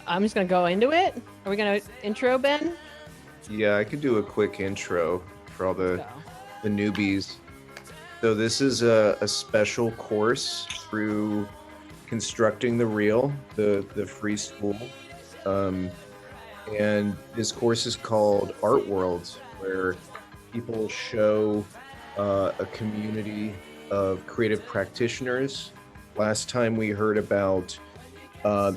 I'm just gonna go into it. Are we gonna intro, Ben? Yeah, I could do a quick intro for all Let's the go. newbies. So this is a special course through Constructing the Real, the free school. Um, and this course is called Art Worlds, where people show a community of creative practitioners. Last time we heard about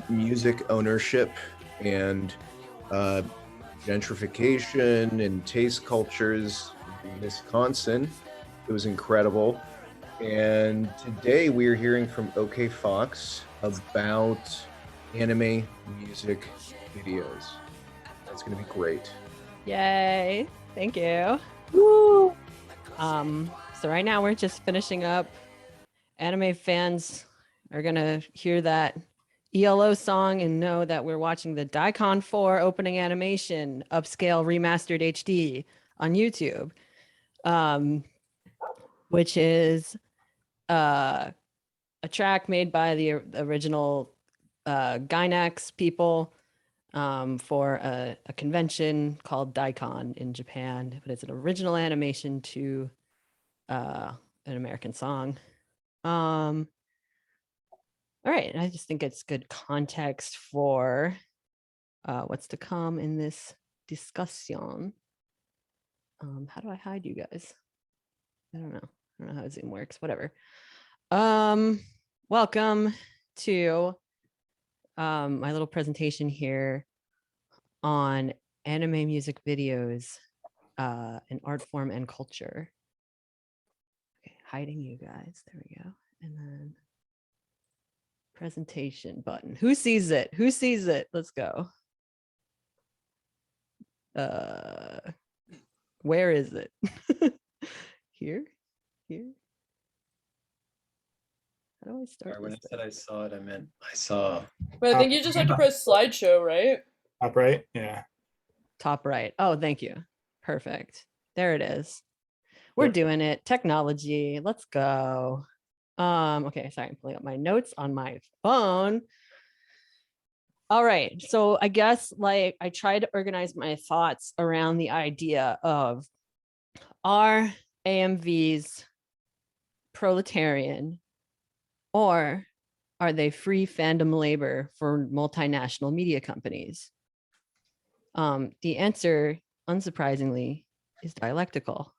music ownership and uh, gentrification and taste cultures in Wisconsin. It was incredible. And today we are hearing from OK Fox about anime music videos. That's going to be great. Yay! Thank you. Woo! So right now we're just finishing up. Anime fans are gonna hear that ELO song and know that we're watching the Daikon 4 opening animation, upscale remastered HD on YouTube, which is a track made by the original Gainax people for a convention called Daikon in Japan, but it's an original animation to an American song. All right, I just think it's good context for what's to come in this discussion. How do I hide you guys? I don't know how Zoom works, whatever. Welcome to my little presentation here on anime music videos and art form and culture. Okay, hiding you guys, there we go. And then presentation button. Who sees it? Who sees it? Let's go. Where is it? Here? How do I start? Sorry, when I said I saw it, I meant I saw. But I think you just have to press slideshow, right? Top right, yeah. Top right. Oh, thank you. Perfect. There it is. We're doing it. Technology. Let's go. Okay, sorry, I'm pulling up my notes on my phone. All right, so I guess like I tried to organize my thoughts around the idea of, are AMVs proletarian, or are they free fandom labor for multinational media companies? The answer, unsurprisingly, is dialectical.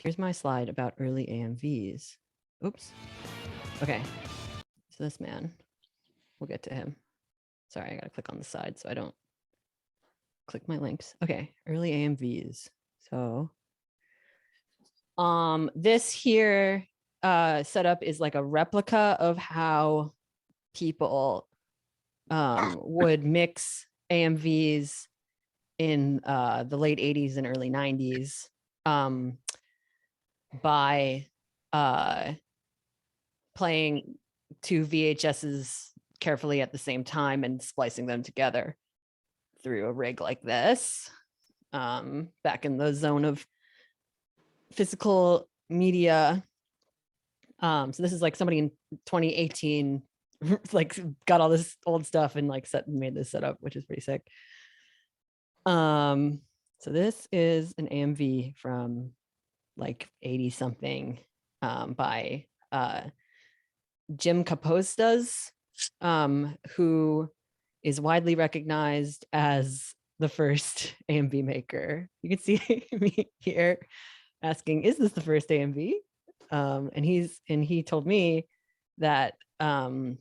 Here's my slide about early AMVs. Oops. Okay, so this man, we'll get to him. Sorry, I gotta click on the side so I don't click my links. Okay, early AMVs. So this here setup is like a replica of how people would mix AMVs in the late 80s and early 90s by playing two VHSs carefully at the same time and splicing them together through a rig like this, back in the zone of physical media. So this is like somebody in 2018 like got all this old stuff and like made this setup, which is pretty sick. So this is an AMV from like 80 something by Jim Capostas, who is widely recognized as the first AMV maker. You can see me here asking, is this the first AMV? And he told me that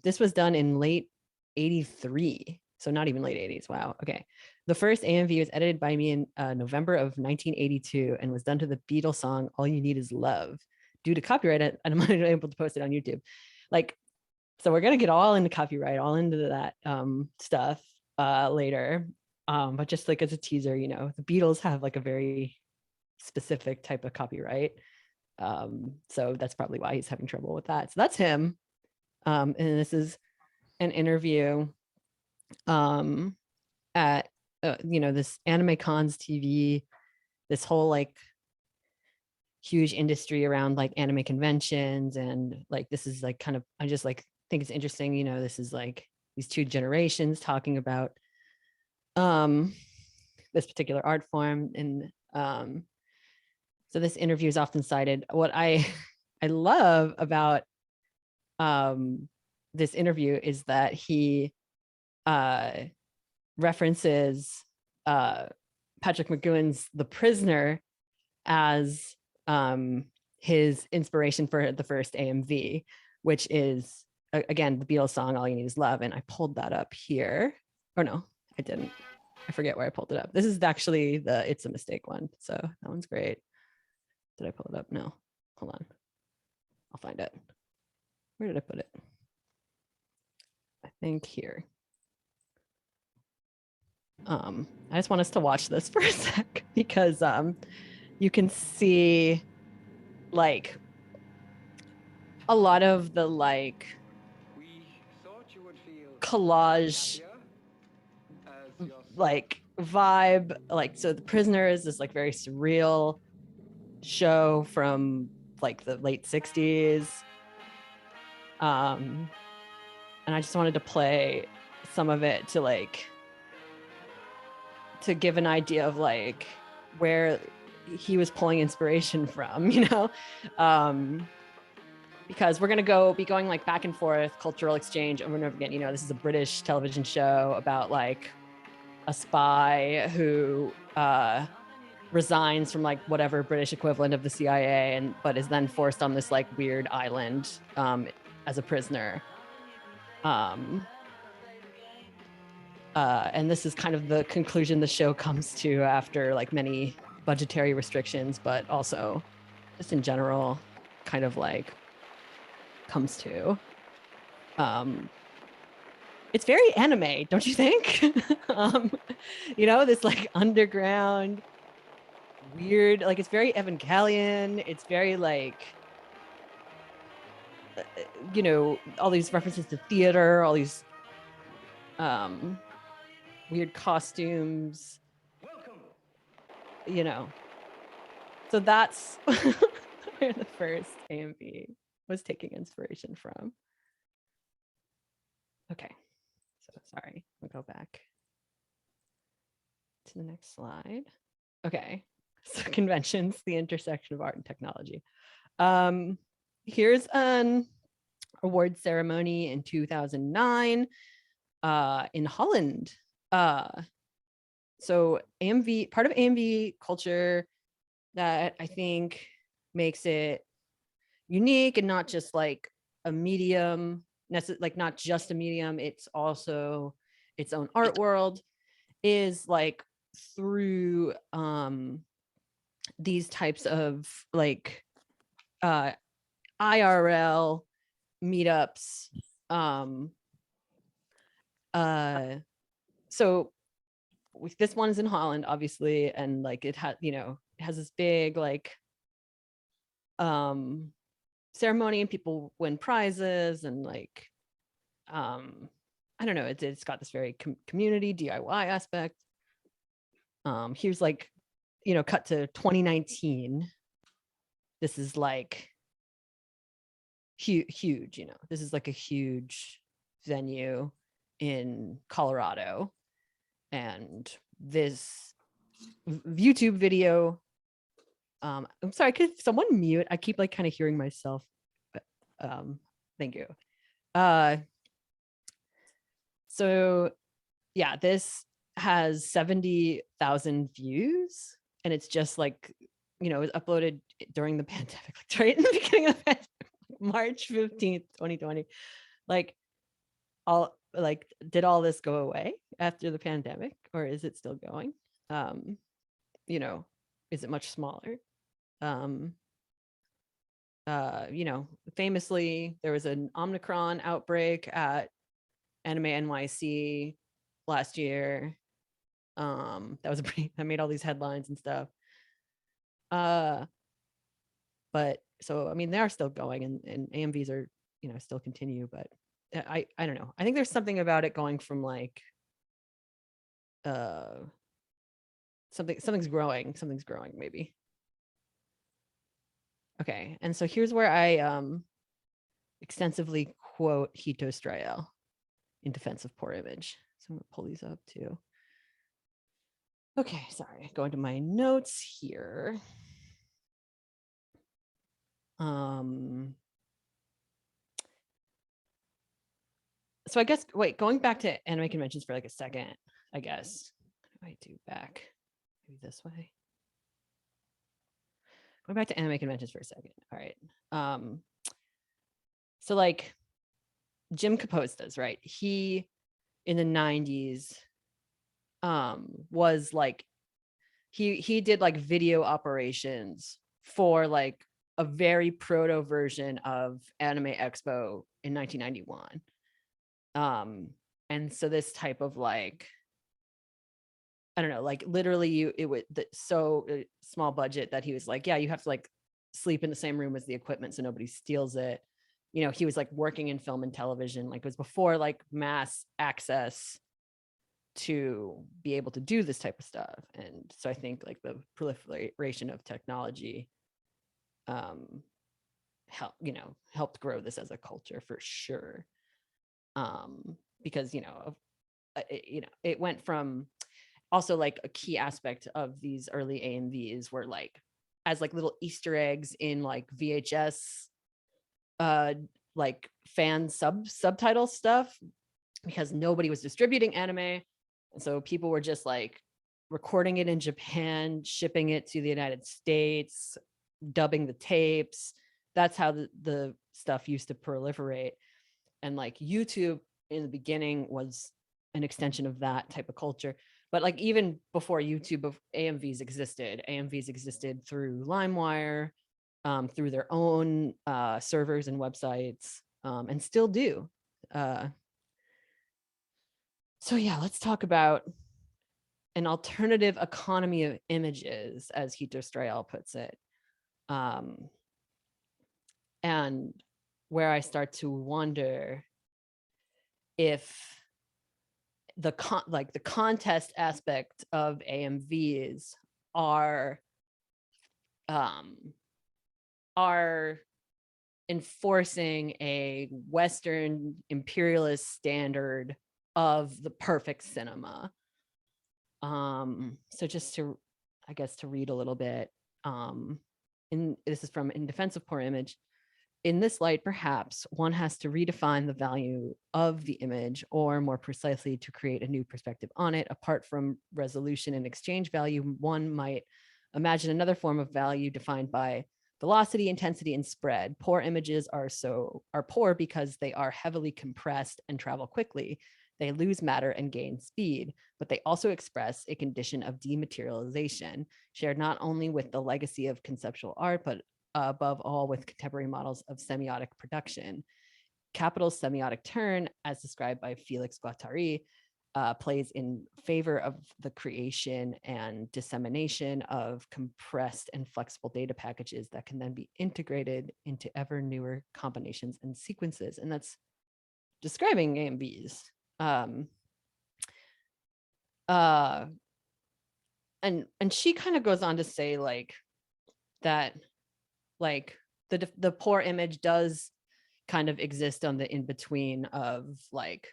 this was done in late 83. So not even late 80s. Wow. Okay. The first AMV was edited by me in November of 1982 and was done to the Beatles song, All You Need Is Love. Due to copyright, and I'm unable to post it on YouTube. Like, so we're going to get all into copyright, all into that stuff later. But just like as a teaser, you know, the Beatles have like a very specific type of copyright. So that's probably why he's having trouble with that. So that's him. And this is an interview at you know, this Anime Cons TV, this whole like huge industry around like anime conventions, and like this is like kind of, I just like think it's interesting, you know, this is like these two generations talking about this particular art form. And so this interview is often cited. What I love about this interview is that he references Patrick McGowan's The Prisoner as his inspiration for the first AMV, which is, again, the Beatles song, All You Need Is Love. And I pulled that up here. Or no, I didn't. I forget where I pulled it up. This is actually the It's a Mistake one. So that one's great. Did I pull it up? No. Hold on. I'll find it. Where did I put it? I think here. I just want us to watch this for a sec because you can see like a lot of the like collage like vibe. Like, so The Prisoner is this like very surreal show from like the late 60s. And I just wanted to play some of it to like to give an idea of like where he was pulling inspiration from, you know, because we're gonna be going like back and forth, cultural exchange over and over again. You know, this is a British television show about like a spy who resigns from like whatever British equivalent of the CIA, but is then forced on this like weird island as a prisoner. And this is kind of the conclusion the show comes to after like many budgetary restrictions, but also just in general kind of like comes to. It's very anime, don't you think? You know, this like underground weird, like it's very Evangelion. It's very like, you know, all these references to theater, all these weird costumes, you know. So that's where the first AMV was taking inspiration from. Okay, so sorry, we'll go back to the next slide. Okay, so conventions, the intersection of art and technology. Here's an award ceremony in 2009 in Holland. So AMV, part of AMV culture that I think makes it unique and not just like a medium, like not just a medium, it's also its own art world, is like through these types of like IRL meetups. So this one's in Holland, obviously, and like it had, you know, it has this big like ceremony and people win prizes and like I don't know, it's got this very community DIY aspect. Here's like, you know, cut to 2019. This is like huge, you know, this is like a huge venue in Colorado. And this YouTube video, I'm sorry, could someone mute? I keep like kind of hearing myself. Thank you. So yeah, this has 70,000 views, and it's just like, you know, it was uploaded during the pandemic, like right in the beginning of it, March 15th, 2020. Like all like, did all this go away after the pandemic, or is it still going? You know, is it much smaller? You know, famously, there was an Omicron outbreak at Anime NYC last year. That was that made all these headlines and stuff. But so I mean, they are still going, and AMVs are, you know, still continue, but I don't know. I think there's something about it going from like something's growing maybe. Okay, and so here's where I extensively quote Hito Steyerl. in defense of poor image. So I'm gonna pull these up too. Okay, sorry, going to my notes here. So I guess, wait, going back to anime conventions for like a second, I guess. What do I do back? Maybe this way. Going back to anime conventions for a second. All right. So like Jim Capostas, right? He in the 90s was like he did like video operations for like a very proto version of Anime Expo in 1991. And so this type of like, I don't know, like literally it was so small budget that he was like, yeah, you have to like sleep in the same room as the equipment so nobody steals it. You know, he was like working in film and television, like it was before like mass access to be able to do this type of stuff. And so I think like the proliferation of technology helped grow this as a culture for sure. Because it went from also like a key aspect of these early AMVs were like as like little Easter eggs in like VHS like fan subtitle stuff, because nobody was distributing anime. And so people were just like recording it in Japan, shipping it to the United States, dubbing the tapes. That's how the stuff used to proliferate. And like YouTube in the beginning was an extension of that type of culture. But like even before YouTube, AMVs existed through LimeWire, through their own servers and websites, and still do. So yeah, let's talk about an alternative economy of images, as Hito Steyerl puts it. And where I start to wonder if the contest aspect of AMVs are enforcing a Western imperialist standard of the perfect cinema. So just to, I guess, to read a little bit, this is from In Defense of Poor Image. In this light, perhaps one has to redefine the value of the image, or more precisely, to create a new perspective on it. Apart from resolution and exchange value, one might imagine another form of value defined by velocity, intensity, and spread. Poor images are poor because they are heavily compressed and travel quickly. They lose matter and gain speed, but they also express a condition of dematerialization, shared not only with the legacy of conceptual art, but above all with contemporary models of semiotic production. Capital's semiotic turn, as described by Felix Guattari, plays in favor of the creation and dissemination of compressed and flexible data packages that can then be integrated into ever newer combinations and sequences. And that's describing AMVs. And she kind of goes on to say like that, like the poor image does kind of exist on the in-between of like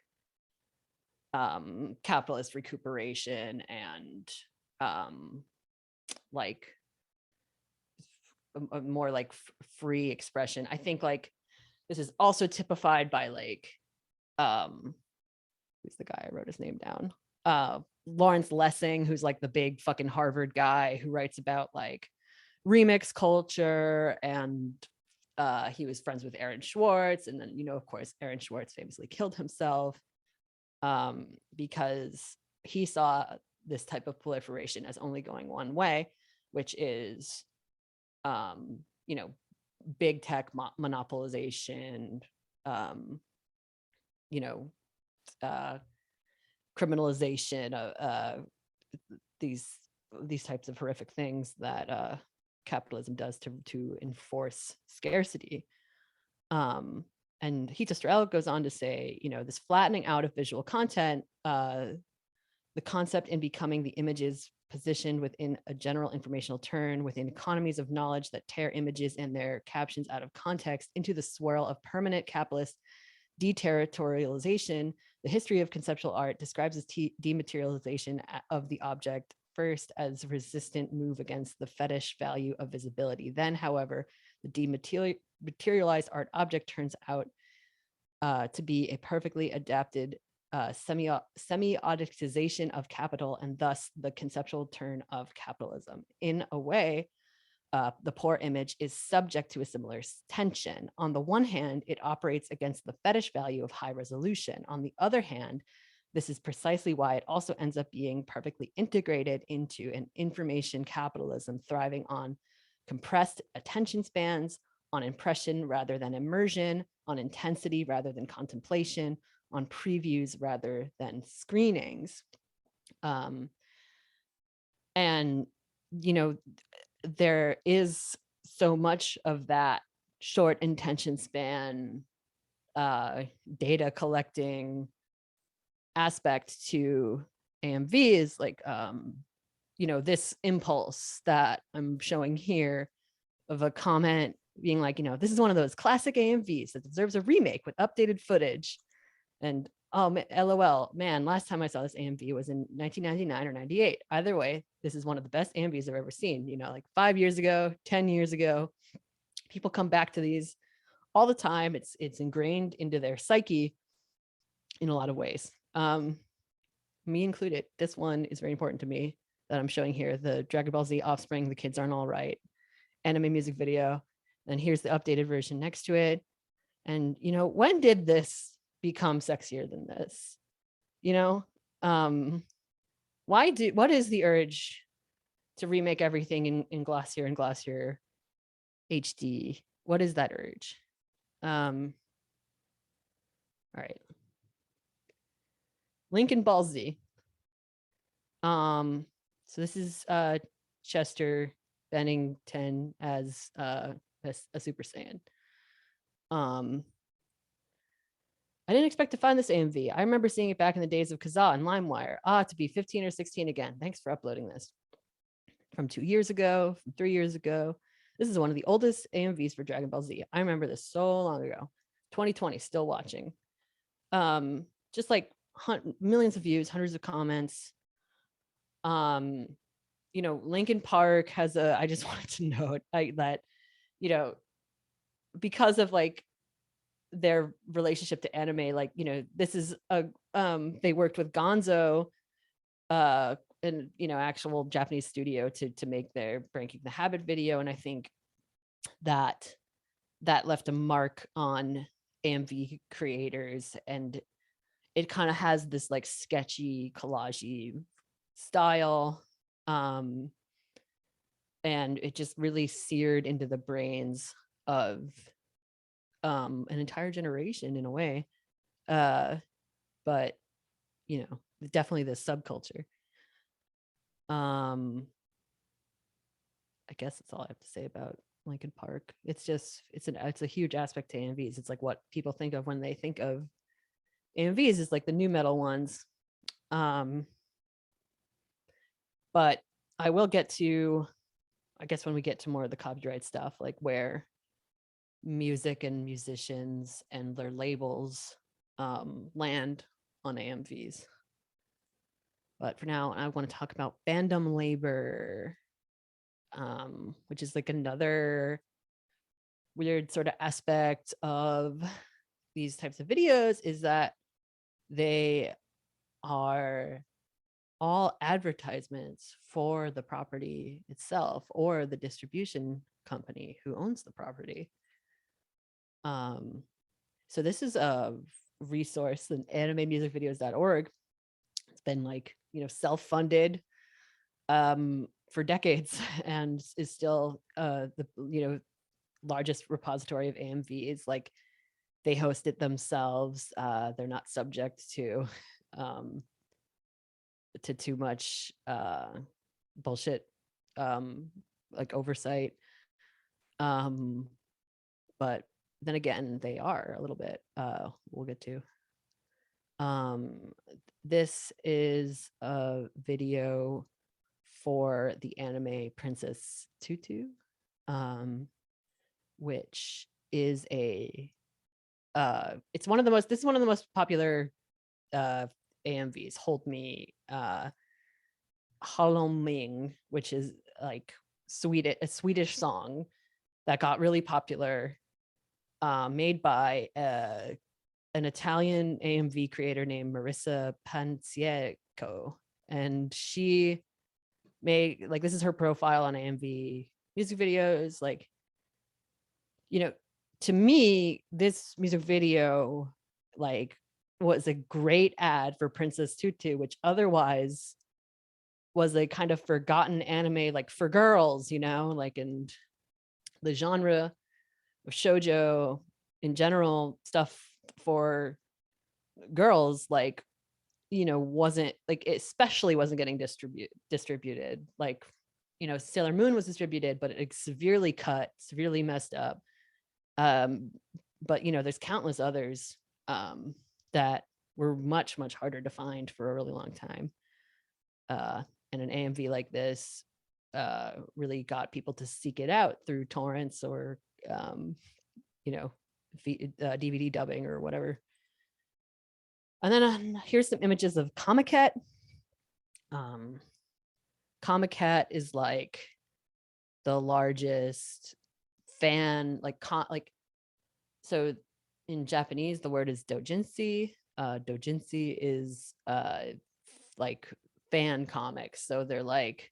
capitalist recuperation and like a more like free expression. I think like this is also typified by like who's the guy, I wrote his name down, Lawrence Lessing, who's like the big fucking Harvard guy who writes about like remix culture, and he was friends with Aaron Swartz, and then of course Aaron Swartz famously killed himself because he saw this type of proliferation as only going one way, which is big tech monopolization, criminalization of these types of horrific things that capitalism does to enforce scarcity. And Hito Steyerl goes on to say, this flattening out of visual content, the concept in becoming the images positioned within a general informational turn, within economies of knowledge that tear images and their captions out of context into the swirl of permanent capitalist deterritorialization, The history of conceptual art describes its dematerialization of the object, first as resistant move against the fetish value of visibility. Then, however, the dematerialized art object turns out to be a perfectly adapted semi-auditization of capital, and thus the conceptual turn of capitalism. In a way, the poor image is subject to a similar tension. On the one hand, it operates against the fetish value of high resolution. On the other hand, this is precisely why it also ends up being perfectly integrated into an information capitalism thriving on compressed attention spans, on impression rather than immersion, on intensity rather than contemplation, on previews rather than screenings. And, you know, there is so much of that short attention span, data collecting aspect to AMVs, like, you know, this impulse that I'm showing here of a comment being like, you know, this is one of those classic AMVs that deserves a remake with updated footage. And oh, LOL, man, last time I saw this AMV was in 1999 or 98. Either way, this is one of the best AMVs I've ever seen. You know, like 5 years ago, 10 years ago, people come back to these all the time. It's ingrained into their psyche in a lot of ways. Me included. This one is very important to me that I'm showing here. The Dragon Ball Z Offspring, The Kids Aren't All Right anime music video. And here's the updated version next to it. And, you know, when did this become sexier than this? You know, what is the urge to remake everything in glossier and glossier HD? What is that urge? All right. Lincoln Ball Z. So this is Chester Bennington as a Super Saiyan. I didn't expect to find this AMV. I remember seeing it back in the days of Kazaa and LimeWire. To be 15 or 16 again. Thanks for uploading this. From 2 years ago, from 3 years ago. This is one of the oldest AMVs for Dragon Ball Z. I remember this so long ago. 2020, still watching. Just like millions of views, hundreds of comments. You know, Linkin Park has I just wanted to note that, you know, because of like their relationship to anime, like, you know, this is they worked with Gonzo, and, you know, actual Japanese studio to make their Breaking the Habit video. And I think that left a mark on AMV creators, and it kind of has this like sketchy collagey style, and it just really seared into the brains of an entire generation in a way, but you know, definitely this subculture. I guess that's all I have to say about Linkin Park. It's just it's a huge aspect to AMVs. It's like what people think of when they think of AMVs is like the new metal ones. But I will get to, I guess, when we get to more of the copyright stuff, like where music and musicians and their labels land on AMVs. But for now, I want to talk about Fandom Labor, which is like another weird sort of aspect of these types of videos, is that they are all advertisements for the property itself or the distribution company who owns the property. So this is a resource, the animemusicvideos.org. It's been like, you know, self-funded for decades and is still the, you know, largest repository of AMVs. Like, they host it themselves. They're not subject to too much bullshit like oversight. But then again, they are a little bit. We'll get to. This is a video for the anime Princess Tutu, which is a this is one of the most popular AMVs, Hold Me, Haloming, which is like a Swedish song that got really popular, made by an Italian AMV creator named Marissa Panciecco. And she made, like, this is her profile on AMV music videos. Like, you know, to me, this music video, like, was a great ad for Princess Tutu, which otherwise was a kind of forgotten anime, like for girls, like in the genre of shoujo in general, stuff for girls, like, wasn't, like, it especially wasn't getting distributed. Like, Sailor Moon was distributed, but it's severely cut, severely messed up. But there's countless others that were much, much harder to find for a really long time. And an AMV like this really got people to seek it out through torrents or DVD dubbing or whatever. And then here's some images of Comiket. Comiket is like the largest fan, so in Japanese, the word is dojinshi. Dojinshi is like fan comics. So they're like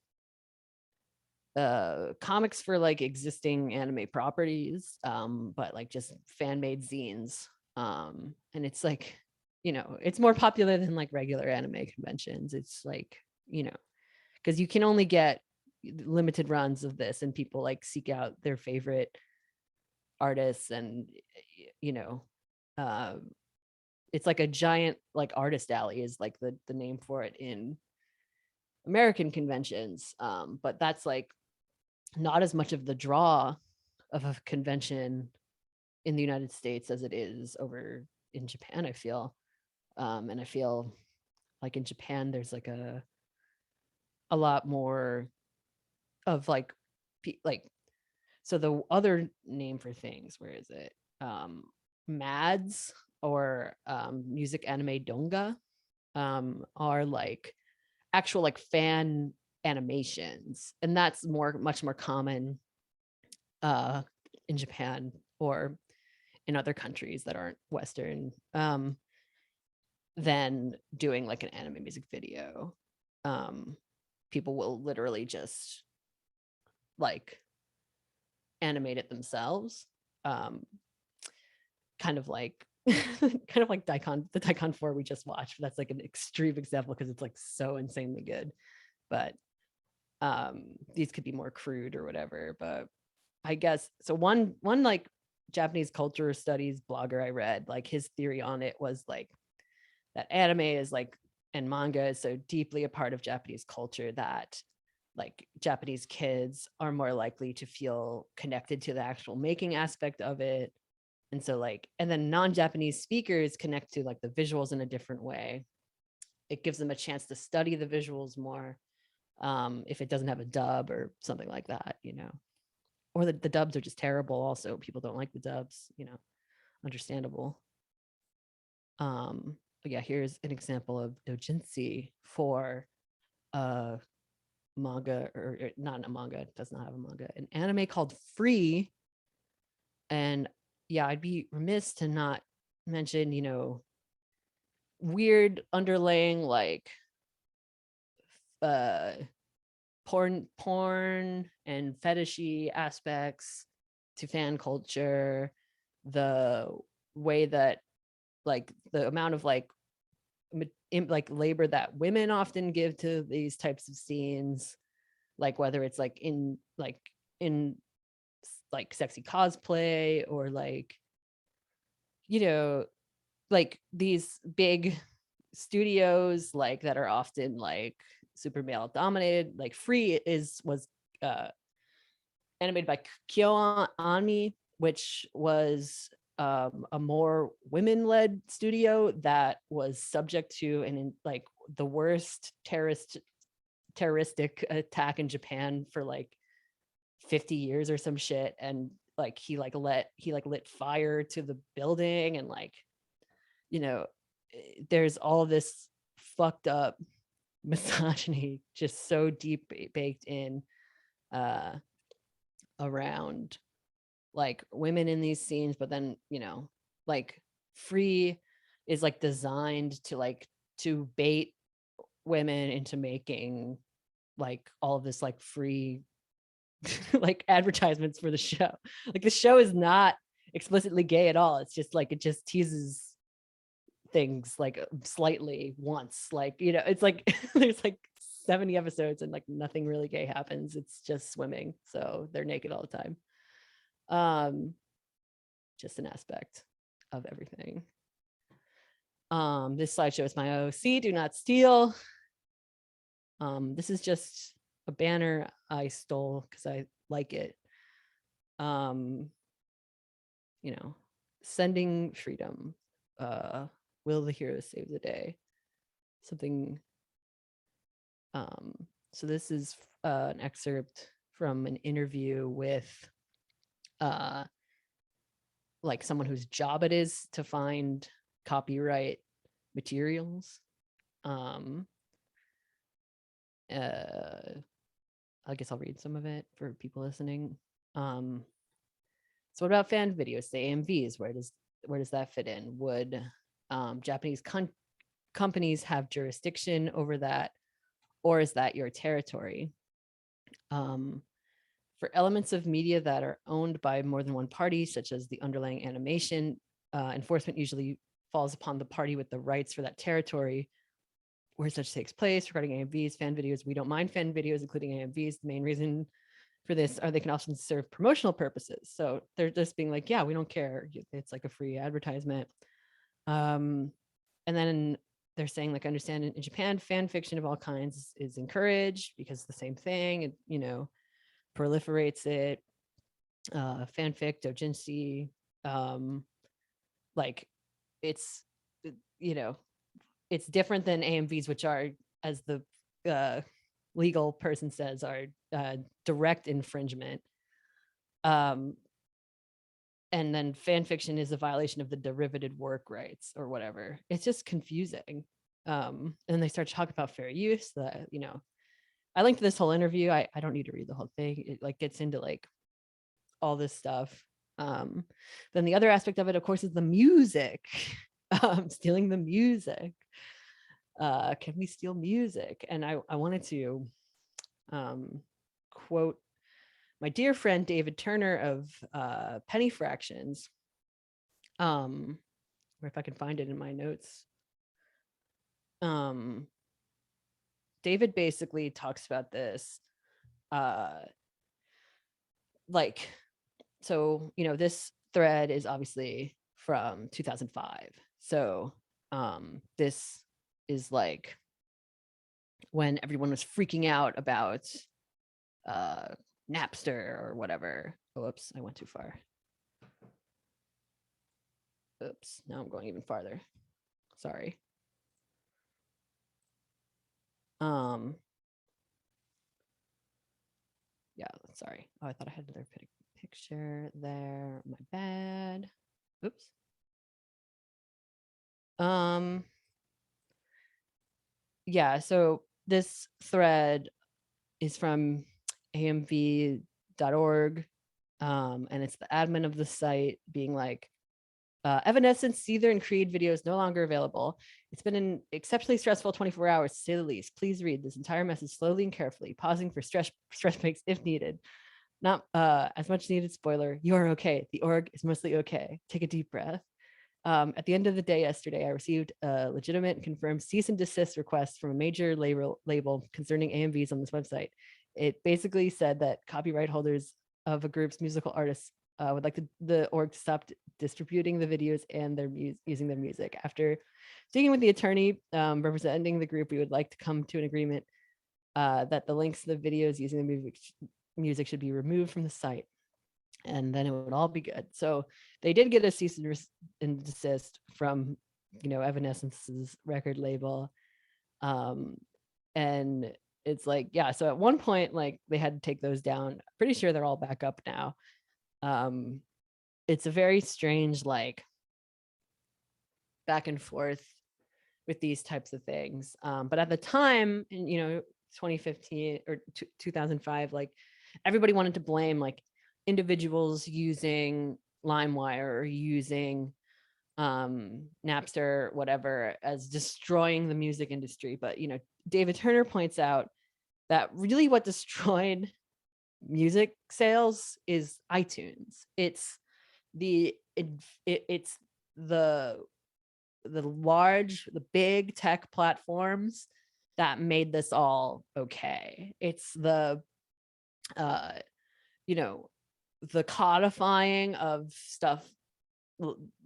comics for like existing anime properties, but like just fan-made zines. And it's like, it's more popular than like regular anime conventions. It's like, because you can only get limited runs of this, and people like seek out their favorite artists, and it's like a giant like artist alley is like the name for it in American conventions. But that's like not as much of the draw of a convention in the United States as it is over in Japan, I feel. And I feel like in Japan there's like a lot more of like so the other name for things, where is it? MADs, or music anime donga, are like actual like fan animations, and that's much more common in Japan or in other countries that aren't Western, than doing like an anime music video. People will literally just like animate it themselves, kind of like the Daikon 4 we just watched. That's like an extreme example because it's like so insanely good. But these could be more crude or whatever. But I guess so. One like Japanese culture studies blogger I read, like his theory on it was like that anime is like, and manga is so deeply a part of Japanese culture that like Japanese kids are more likely to feel connected to the actual making aspect of it. And so like, and then non-Japanese speakers connect to like the visuals in a different way. It gives them a chance to study the visuals more, if it doesn't have a dub or something like that, or the dubs are just terrible. Also, people don't like the dubs, understandable. But yeah, here's an example of dojinshi for manga, or not a manga, it does not have a manga, an anime called Free. And yeah, I'd be remiss to not mention, weird underlaying like porn and fetishy aspects to fan culture, the way that like the amount of like labor that women often give to these types of scenes, like whether it's like in sexy cosplay, or like like these big studios like that are often like super male dominated. Like Free was animated by Kyo Anmi, which was a more women-led studio that was subject to like the worst terroristic attack in Japan for like 50 years or some shit. And like he lit fire to the building, and like there's all this fucked up misogyny just so deep baked in around like women in these scenes, but then, you know, like Free is like designed to bait women into making like all of this like free like advertisements for the show. Like the show is not explicitly gay at all. It's just like it just teases things like slightly once, like, you know, it's like there's like 70 episodes and like nothing really gay happens. It's just swimming, so they're naked all the time. Just an aspect of everything. This slideshow is my OC, Do Not Steal. This is just a banner I stole because I like it. You know, sending freedom. Will the heroes save the day? Something. So this is an excerpt from an interview with like someone whose job it is to find copyright materials. I guess I'll read some of it for people listening. So what about fan videos, the AMVs? Where does that fit in? Would Japanese companies have jurisdiction over that, or is that your territory? For elements of media that are owned by more than one party, such as the underlying animation, enforcement usually falls upon the party with the rights for that territory where such takes place. Regarding AMVs, fan videos, we don't mind fan videos, including AMVs. The main reason for this are they can often serve promotional purposes. So they're just being like, yeah, we don't care. It's like a free advertisement. And then they're saying, like, understand in Japan, fan fiction of all kinds is encouraged because the same thing, it, you know, proliferates it. Fanfic, doujinshi, like it's, you know, it's different than AMVs, which are, as the legal person says, are direct infringement. And then fan fiction is a violation of the derivative work rights or whatever. It's just confusing. And they start talking about fair use. You know, I linked this whole interview. I don't need to read the whole thing. It like gets into like all this stuff. Then the other aspect of it, of course, is the music. Stealing the music. Can we steal music? And I wanted to quote my dear friend David Turner of Penny Fractions, or if I can find it in my notes. David basically talks about this, like, so, you know, this thread is obviously from 2005. So this is like when everyone was freaking out about Napster or whatever. Oh, oops, I went too far. Oops, now I'm going even farther. Sorry. Yeah, sorry. Oh, I thought I had another picture there. My bad. Oops. Yeah, so this thread is from amv.org, and it's the admin of the site being like, Evanescence, Seether, and Creed videos no longer available. It's been an exceptionally stressful 24 hours, to say the least. Please read this entire message slowly and carefully, pausing for stress breaks if needed. Not as much needed spoiler. You are okay. The org is mostly okay. Take a deep breath. At the end of the day yesterday, I received a legitimate and confirmed cease and desist request from a major label concerning AMVs on this website. It basically said that copyright holders of a group's musical artists would like the org to stop distributing the videos and their using their music. After speaking with the attorney representing the group, we would like to come to an agreement that the links to the videos using the music should be removed from the site, and then it would all be good. So they did get a cease and desist from, you know, Evanescence's record label, and it's like, yeah, so at one point, like, they had to take those down. Pretty sure they're all back up now. It's a very strange, like, back and forth with these types of things. But at the time, in 2015 or 2005, like everybody wanted to blame like individuals using LimeWire or using Napster, whatever, as destroying the music industry. But David Turner points out that really what destroyed music sales is iTunes. It's the big tech platforms that made this all okay. It's the the codifying of stuff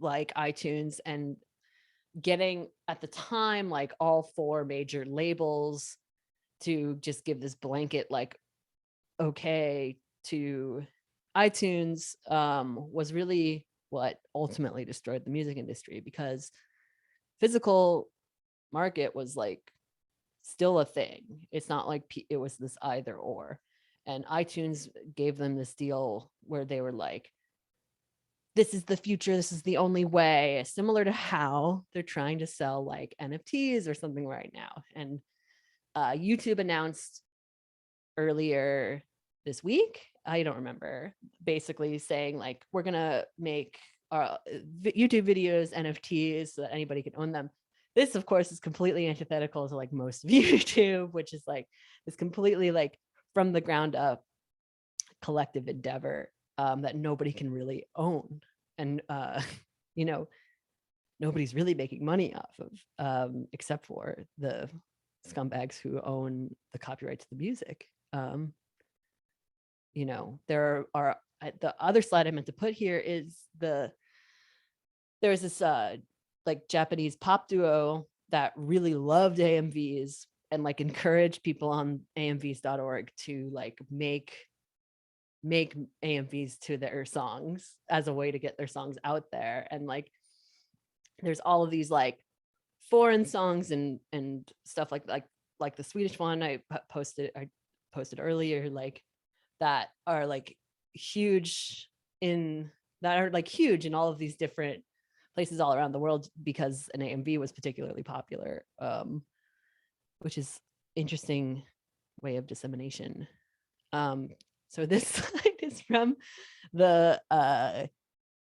like iTunes and getting at the time like all 4 major labels to just give this blanket like okay to iTunes was really what ultimately destroyed the music industry, because physical market was like still a thing. It's not like it was this either or, and iTunes gave them this deal where they were like, this is the future, this is the only way, similar to how they're trying to sell like NFTs or something right now. And YouTube announced earlier this week, I don't remember, basically saying like, we're gonna make our YouTube videos NFTs so that anybody can own them. This of course is completely antithetical to like most of YouTube, which is like this completely like from the ground up collective endeavor that nobody can really own, and nobody's really making money off of, except for the scumbags who own the copyright to the music. There are the other slide I meant to put here is there's this like Japanese pop duo that really loved AMVs and like encouraged people on amvs.org to like make AMVs to their songs as a way to get their songs out there. And like there's all of these like foreign songs and stuff like the Swedish one I posted earlier, like that are like huge in all of these different places all around the world because an AMV was particularly popular, which is interesting way of dissemination. So this slide is from the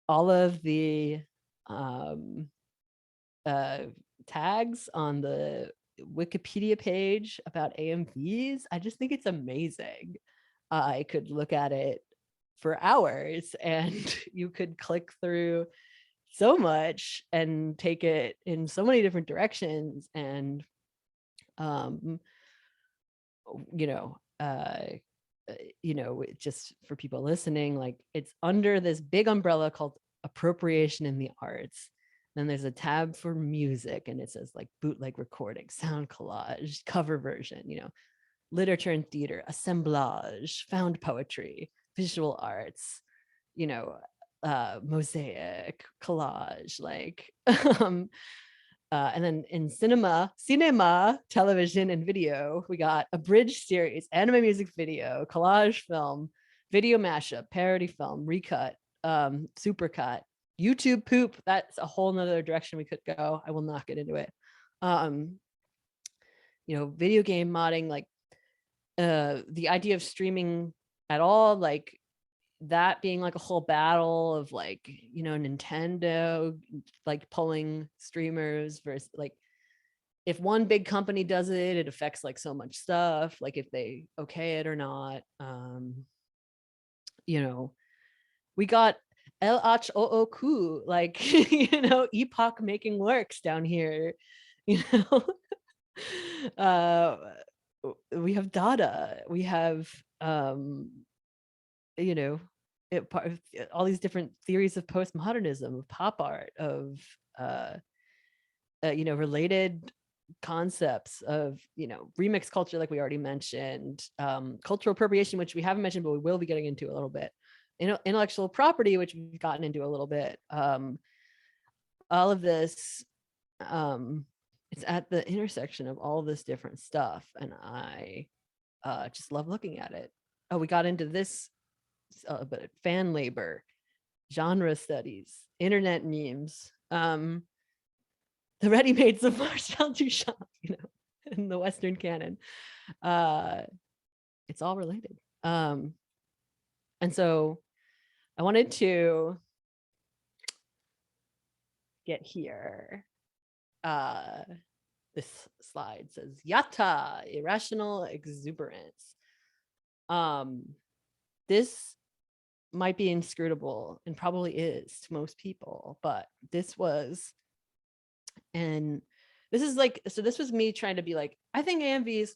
all of the tags on the Wikipedia page about AMVs. I just think it's amazing. I could look at it for hours and you could click through so much and take it in so many different directions. And just for people listening, like it's under this big umbrella called appropriation in the arts. Then there's a tab for music and it says like bootleg recording, sound collage, cover version, literature and theater, assemblage, found poetry, visual arts, mosaic, collage, like and then in cinema, television, and video, we got abridged series, anime music video, collage film, video mashup, parody film, recut, supercut, YouTube poop. That's a whole nother direction we could go. I will not get into it. Video game modding, like the idea of streaming at all, like that being like a whole battle of like, Nintendo like pulling streamers versus like if one big company does it, it affects like so much stuff, like if they okay it or not. We got LHOOQ, like epoch making works down here. We have Dada, we have all these different theories of postmodernism, of pop art, of related concepts of remix culture, like we already mentioned, cultural appropriation, which we haven't mentioned but we will be getting into a little bit, intellectual property, which we've gotten into a little bit. All of this, it's at the intersection of all this different stuff, and I just love looking at it. Oh, we got into this, but fan labor, genre studies, internet memes. the ready-mades of Marcel Duchamp, in the Western canon. It's all related. And so I wanted to get here. This slide says Yata, irrational exuberance. This might be inscrutable and probably is to most people, but this was, and this is like, so this was me trying to be like, I think AMVs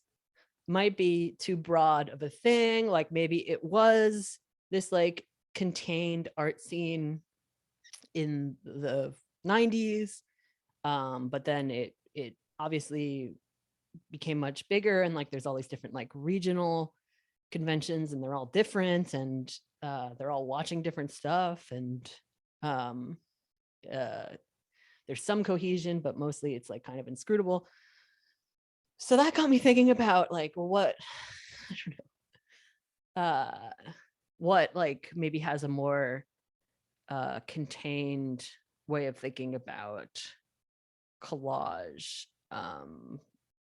might be too broad of a thing. Like maybe it was this like contained art scene in the 90s, but then it obviously became much bigger, and like there's all these different like regional conventions, and they're all different, and they're all watching different stuff, and there's some cohesion, but mostly it's like kind of inscrutable. So that got me thinking about like, well, what I don't know, what like maybe has a more contained way of thinking about collage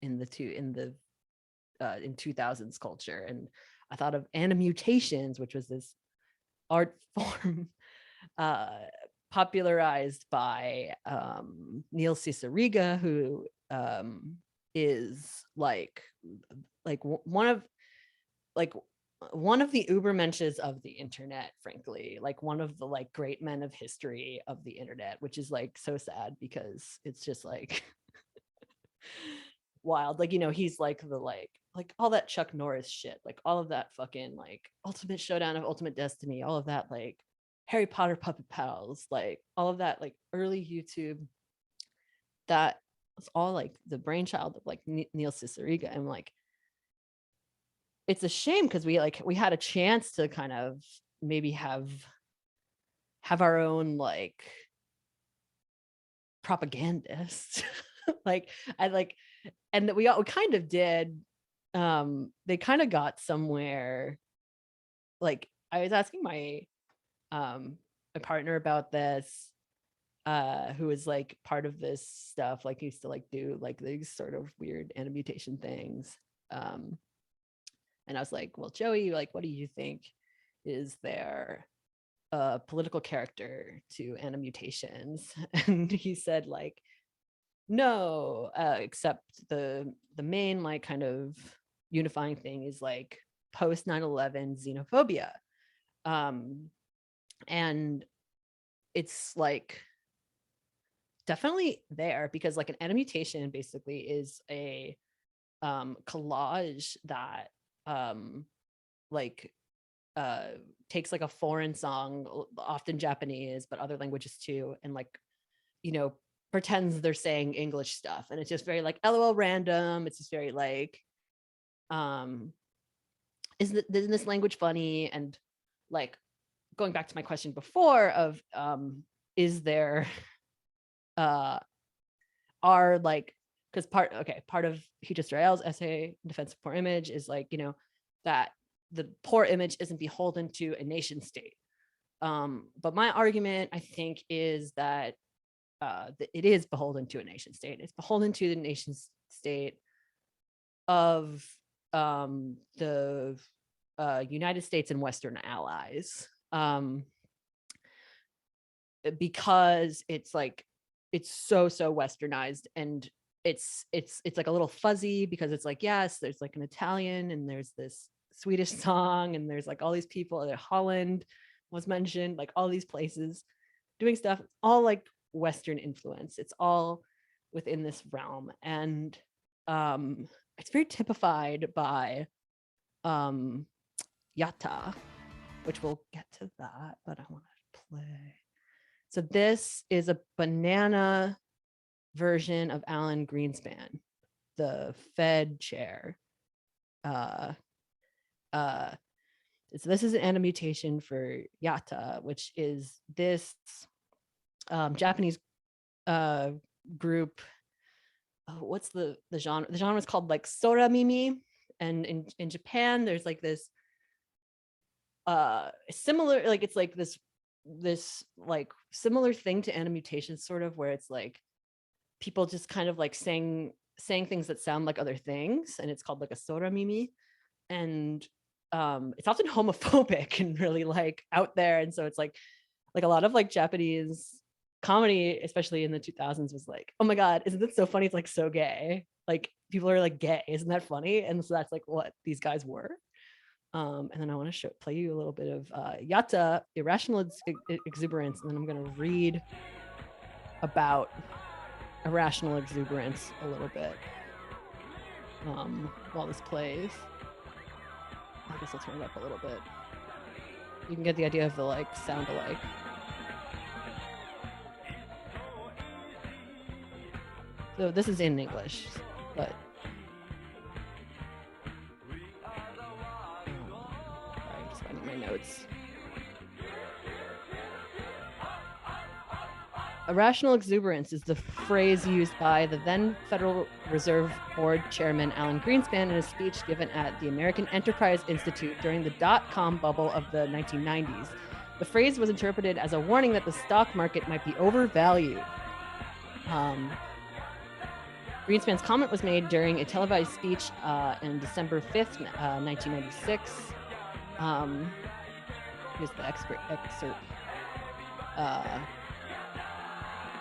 in 2000s culture. And I thought of animutations, which was this art form popularized by Neil Cicierega, who is like one of the ubermensches of the internet, frankly, like one of the like great men of history of the internet, which is like so sad because it's just like wild. Like, he's like the like all that Chuck Norris shit, like all of that fucking like Ultimate Showdown of Ultimate Destiny, all of that like Harry Potter Puppet Pals, like all of that like early YouTube, that was all like the brainchild of like Neil Cicierega. And like it's a shame because we had a chance to kind of maybe have our own like propagandist and that we kind of did. They kind of got somewhere. Like I was asking my partner about this, who is like part of this stuff, like he used to like do like these sort of weird animutation things, and I was like, well, Joey, like what do you think is there political character to animutations? And he said like no, except the main like kind of unifying thing is like post 9/11 xenophobia, and it's like definitely there, because like an animutation basically is a collage that like takes like a foreign song, often Japanese but other languages too, and like pretends they're saying English stuff, and it's just very like LOL random. It's just very like isn't this language funny? And like going back to my question before of is there are like, because part of Hito Steyerl's essay Defense of Poor Image is like that the poor image isn't beholden to a nation state, but my argument I think is that it is beholden to a nation state. It's beholden to the nation state of the United States and Western allies, because it's like it's so westernized, and it's like a little fuzzy, because it's like, yes, there's like an Italian and there's this Swedish song and there's like all these people. Holland was mentioned, like all these places doing stuff. It's all like Western influence. It's all within this realm, and it's very typified by Yata, which we'll get to that, but I want to play. So this is a banana version of Alan Greenspan, the Fed chair. So this is an animutation for Yata, which is this Japanese group. What's the genre? The genre is called like Sora Mimi, and in Japan there's like this similar, like it's like this like similar thing to animutation, sort of, where it's like people just kind of like saying things that sound like other things, and it's called like a Sora mimi, and it's often homophobic and really like out there. And so it's like a lot of like Japanese comedy, especially in the 2000s, was like, oh my god, isn't this so funny? It's like so gay, like people are like gay, isn't that funny? And so that's like what these guys were. And then I want to play you a little bit of Yata, Irrational Exuberance, and then I'm going to read about irrational exuberance a little bit while this plays. I guess I'll turn it up a little bit. You can get the idea of the like sound alike. So this is in English, but sorry, I'm just finding my notes. Irrational exuberance is the phrase used by the then Federal Reserve Board Chairman Alan Greenspan in a speech given at the American Enterprise Institute during the dot-com bubble of the 1990s. The phrase was interpreted as a warning that the stock market might be overvalued. Greenspan's comment was made during a televised speech on December 5th, 1996. Here's the excerpt.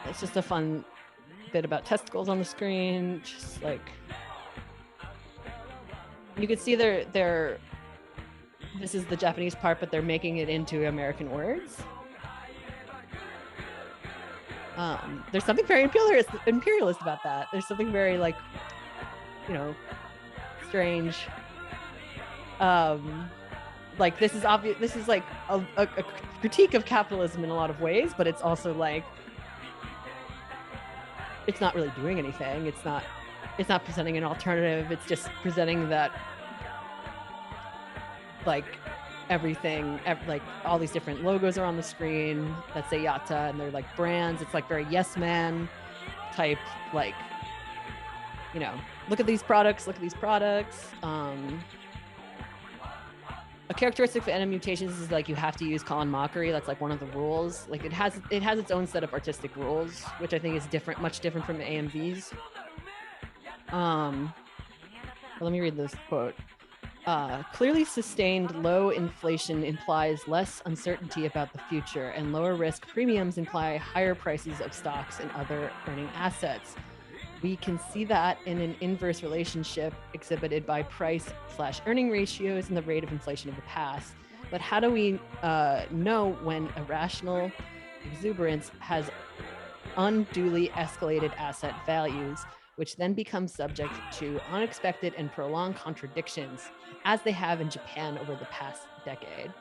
It's just a fun bit about testicles on the screen. Just like you can see they're this is the Japanese part, but they're making it into American words. There's something very imperialist about that. There's something very like, you know, strange. Like this is obvious. This is like a critique of capitalism in a lot of ways, but it's also like it's not really doing anything. It's not presenting an alternative. It's just presenting that like everything, like all these different logos are on the screen that say Yata, and they're like brands. It's like very yes man type, like, you know, look at these products. A characteristic for NM mutations is like you have to use Colin Mockery. That's like one of the rules. Like it has its own set of artistic rules, which I think is much different from the AMVs. Let me read this quote. Clearly sustained low inflation implies less uncertainty about the future, and lower risk premiums imply higher prices of stocks and other earning assets. We can see that in an inverse relationship exhibited by price/earning ratios and the rate of inflation of the past. But how do we know when irrational exuberance has unduly escalated asset values, which then become subject to unexpected and prolonged contradictions, as they have in Japan over the past decade?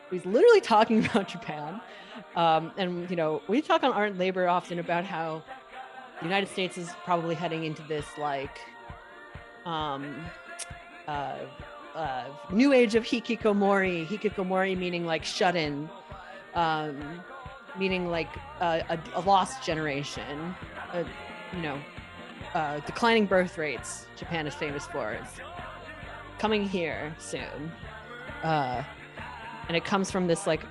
He's literally talking about Japan. And, you know, we talk on Art and Labor often about how the United States is probably heading into this like new age of hikikomori meaning like shut in, meaning like a lost generation, you know, declining birth rates. Japan is famous for is coming here soon, and it comes from this like,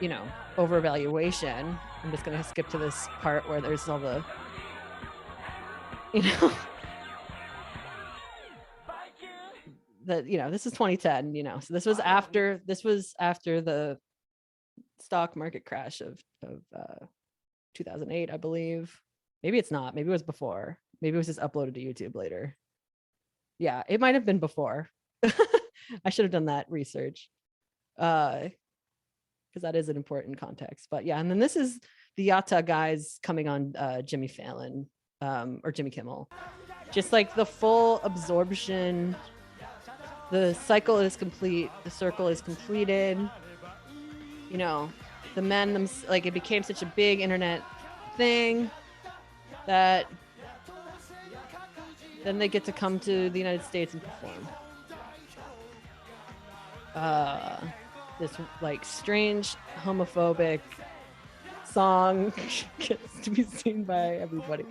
you know, overvaluation. I'm just gonna skip to this part where there's all the, you know, that, you know, this is 2010, you know, so this was after the stock market crash of 2008, I believe. Maybe it's not, maybe it was before, maybe it was just uploaded to YouTube later. Yeah, it might have been before. I should have done that research, because that is an important context. But yeah, and then this is the Yata guys coming on Jimmy Fallon, or Jimmy Kimmel. Just like the full absorption, the cycle is complete, the circle is completed. You know, the men, like it became such a big internet thing that then they get to come to the United States and perform. This like strange homophobic song gets to be seen by everybody.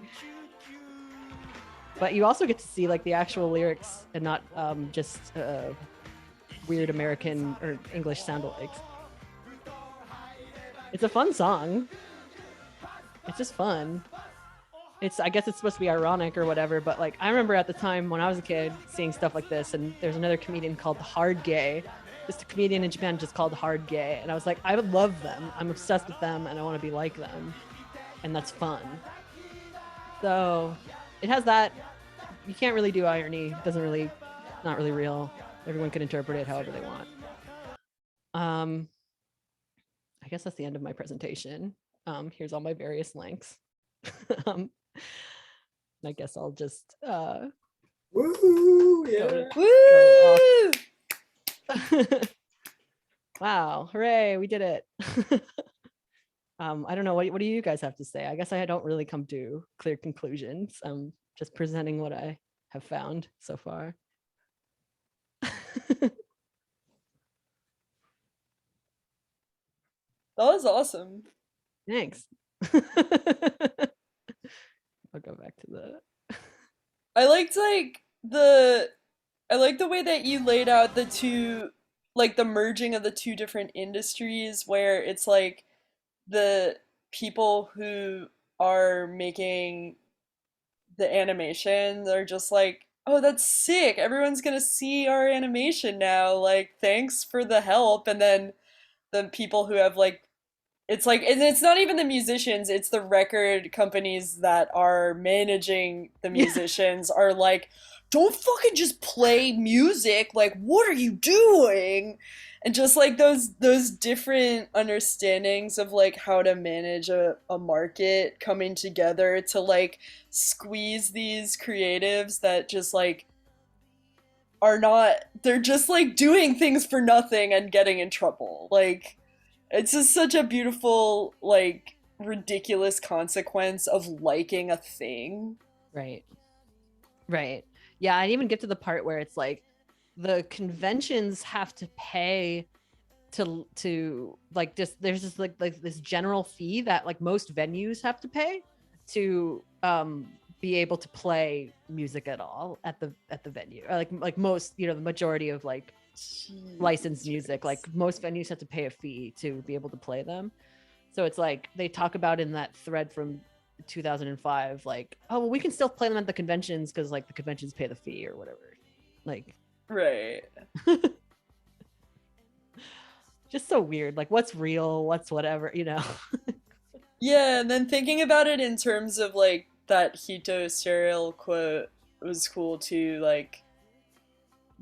But you also get to see like the actual lyrics and not just weird American or English sound alikes. It's a fun song. It's just fun. I guess it's supposed to be ironic or whatever, but like I remember at the time when I was a kid seeing stuff like this, and there's another comedian called Hard Gay, just a comedian in Japan just called Hard Gay, and I was like, I would love them, I'm obsessed with them, and I want to be like them, and that's fun. So it has that. You can't really do irony. It doesn't really, not really real. Everyone can interpret it however they want. I guess that's the end of my presentation. Here's all my various links. I guess I'll just Woo! Yeah. Woo! Wow, hooray, we did it. I don't know, what do you guys have to say? I guess I don't really come to clear conclusions. I'm just presenting what I have found so far. That was awesome. Thanks. I'll go back to the I liked I like the way that you laid out the two, like the merging of the two different industries, where it's like the people who are making the animation, they're just like, oh, that's sick. Everyone's gonna see our animation now. Like, thanks for the help. And then the people who have like, it's like, and it's not even the musicians, it's the record companies that are managing the musicians are like, don't fucking just play music. Like, what are you doing? And just like those different understandings of like how to manage a market coming together to like squeeze these creatives that just like are not, they're just like doing things for nothing and getting in trouble. Like, it's just such a beautiful, like, ridiculous consequence of liking a thing. right. Right. Yeah, I even get to the part where it's like the conventions have to pay to like just there's just like this general fee that like most venues have to pay to be able to play music at all at the venue. Or like most, you know, the majority of like licensed music, like most venues have to pay a fee to be able to play them. So it's like they talk about in that thread from 2005, like, oh well, we can still play them at the conventions because like the conventions pay the fee or whatever. Like, Right. just so weird. Like, what's real, what's whatever, you know. Yeah, and then thinking about it in terms of like that Hito Steyerl quote was cool too. Like,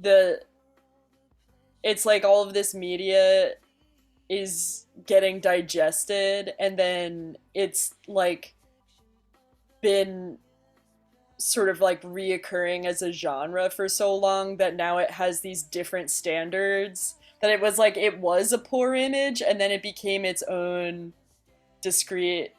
the it's like all of this media is getting digested, and then it's like been sort of like reoccurring as a genre for so long that now it has these different standards, that it was like it was a poor image and then it became its own discrete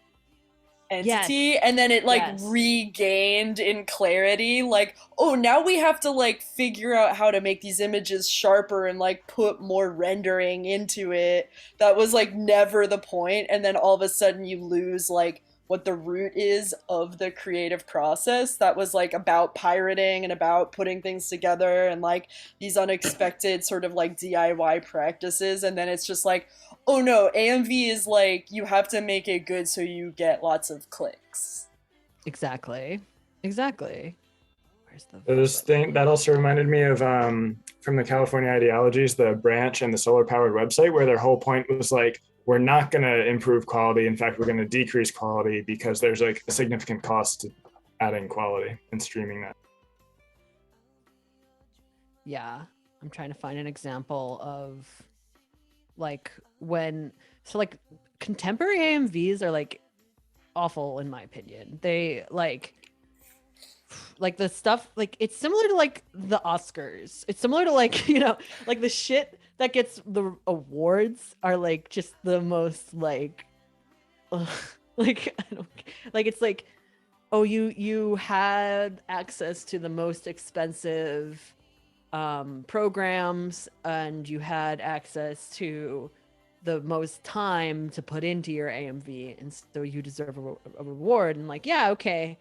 entity. Yes. And then it like Yes. regained in clarity, like, oh, now we have to like figure out how to make these images sharper and like put more rendering into it. That was like never the point. And then all of a sudden you lose like what the root is of the creative process that was like about pirating and about putting things together and like these unexpected sort of like DIY practices. And then it's just like, oh no, AMV is like, you have to make it good so you get lots of clicks. Exactly. Where's the This thing that also reminded me of from the California Ideologies, the branch and the solar powered website, where their whole point was like, we're not going to improve quality. In fact, we're going to decrease quality because there's like a significant cost to adding quality and streaming that. Yeah, I'm trying to find an example of like when, so like contemporary AMVs are like awful in my opinion. They like the stuff, like it's similar to like the Oscars. It's similar to like, you know, like the shit that gets the awards are like just the most like like I don't, like it's like, oh, you had access to the most expensive programs and you had access to the most time to put into your AMV, and so you deserve a reward. And like, yeah, okay,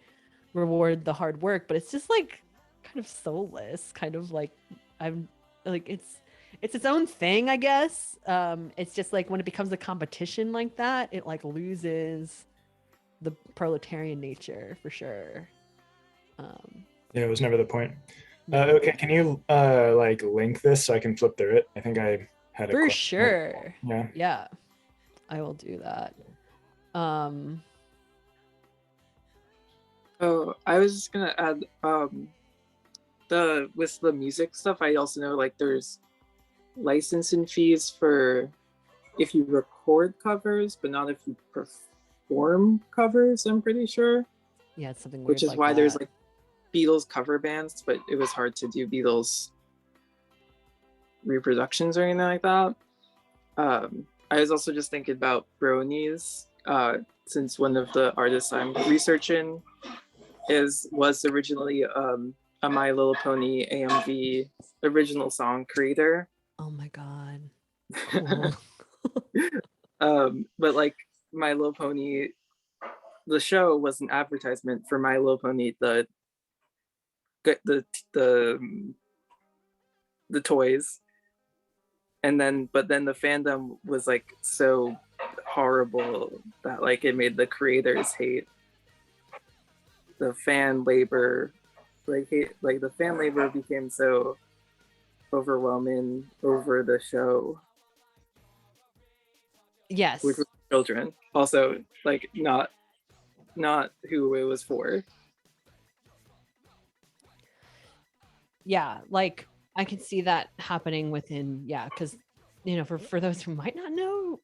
reward the hard work, but it's just like kind of soulless, kind of like, I'm like, it's its own thing, I guess. It's just like when it becomes a competition like that, it like loses the proletarian nature for sure. Yeah, it was never the point. No. Okay, can you like link this so I can flip through it? I think I had a For question. sure. Yeah. Yeah, I will do that. Oh, I was just gonna add with the music stuff, I also know like there's licensing fees for if you record covers, but not if you perform covers, I'm pretty sure. Yeah, it's something weird Which is like why there's that. like Beatles cover bands, but it was hard to do Beatles reproductions or anything like that. I was also just thinking about bronies, since one of the artists I'm researching was originally a My Little Pony AMV original song creator. Oh my god. Cool. But like My Little Pony, the show was an advertisement for My Little Pony, the toys, and then the fandom was like so horrible that like it made the creators hate the fan labor, like the fan labor became so overwhelming over the show, Yes. which was children also, like not who it was for. Yeah, like I can see that happening within, yeah, because you know, for those who might not know,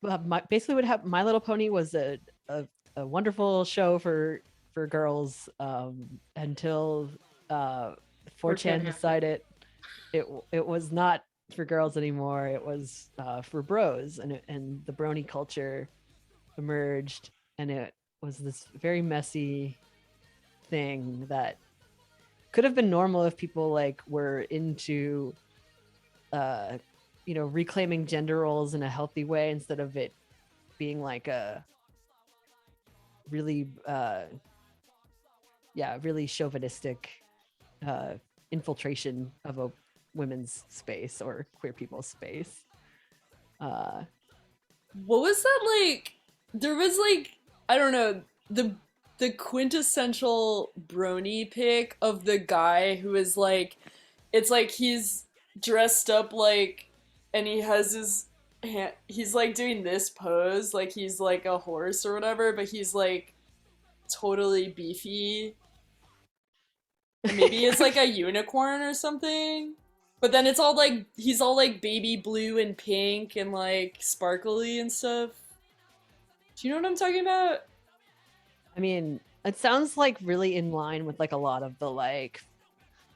basically what happened, My Little Pony was a wonderful show for girls until 4chan decided it was not for girls anymore. It was for bros, and the brony culture emerged, and it was this very messy thing that could have been normal if people like were into you know, reclaiming gender roles in a healthy way instead of it being like a really really chauvinistic infiltration of a women's space or queer people's space. What was that like? There was like, I don't know, the quintessential brony pic of the guy who is like, it's like he's dressed up like, and he has his hand, he's like doing this pose like he's like a horse or whatever, but he's like totally beefy, and maybe it's like a unicorn or something, but then it's all like he's all like baby blue and pink and like sparkly and stuff. Do you know what I'm talking about? I mean, it sounds like really in line with like a lot of the like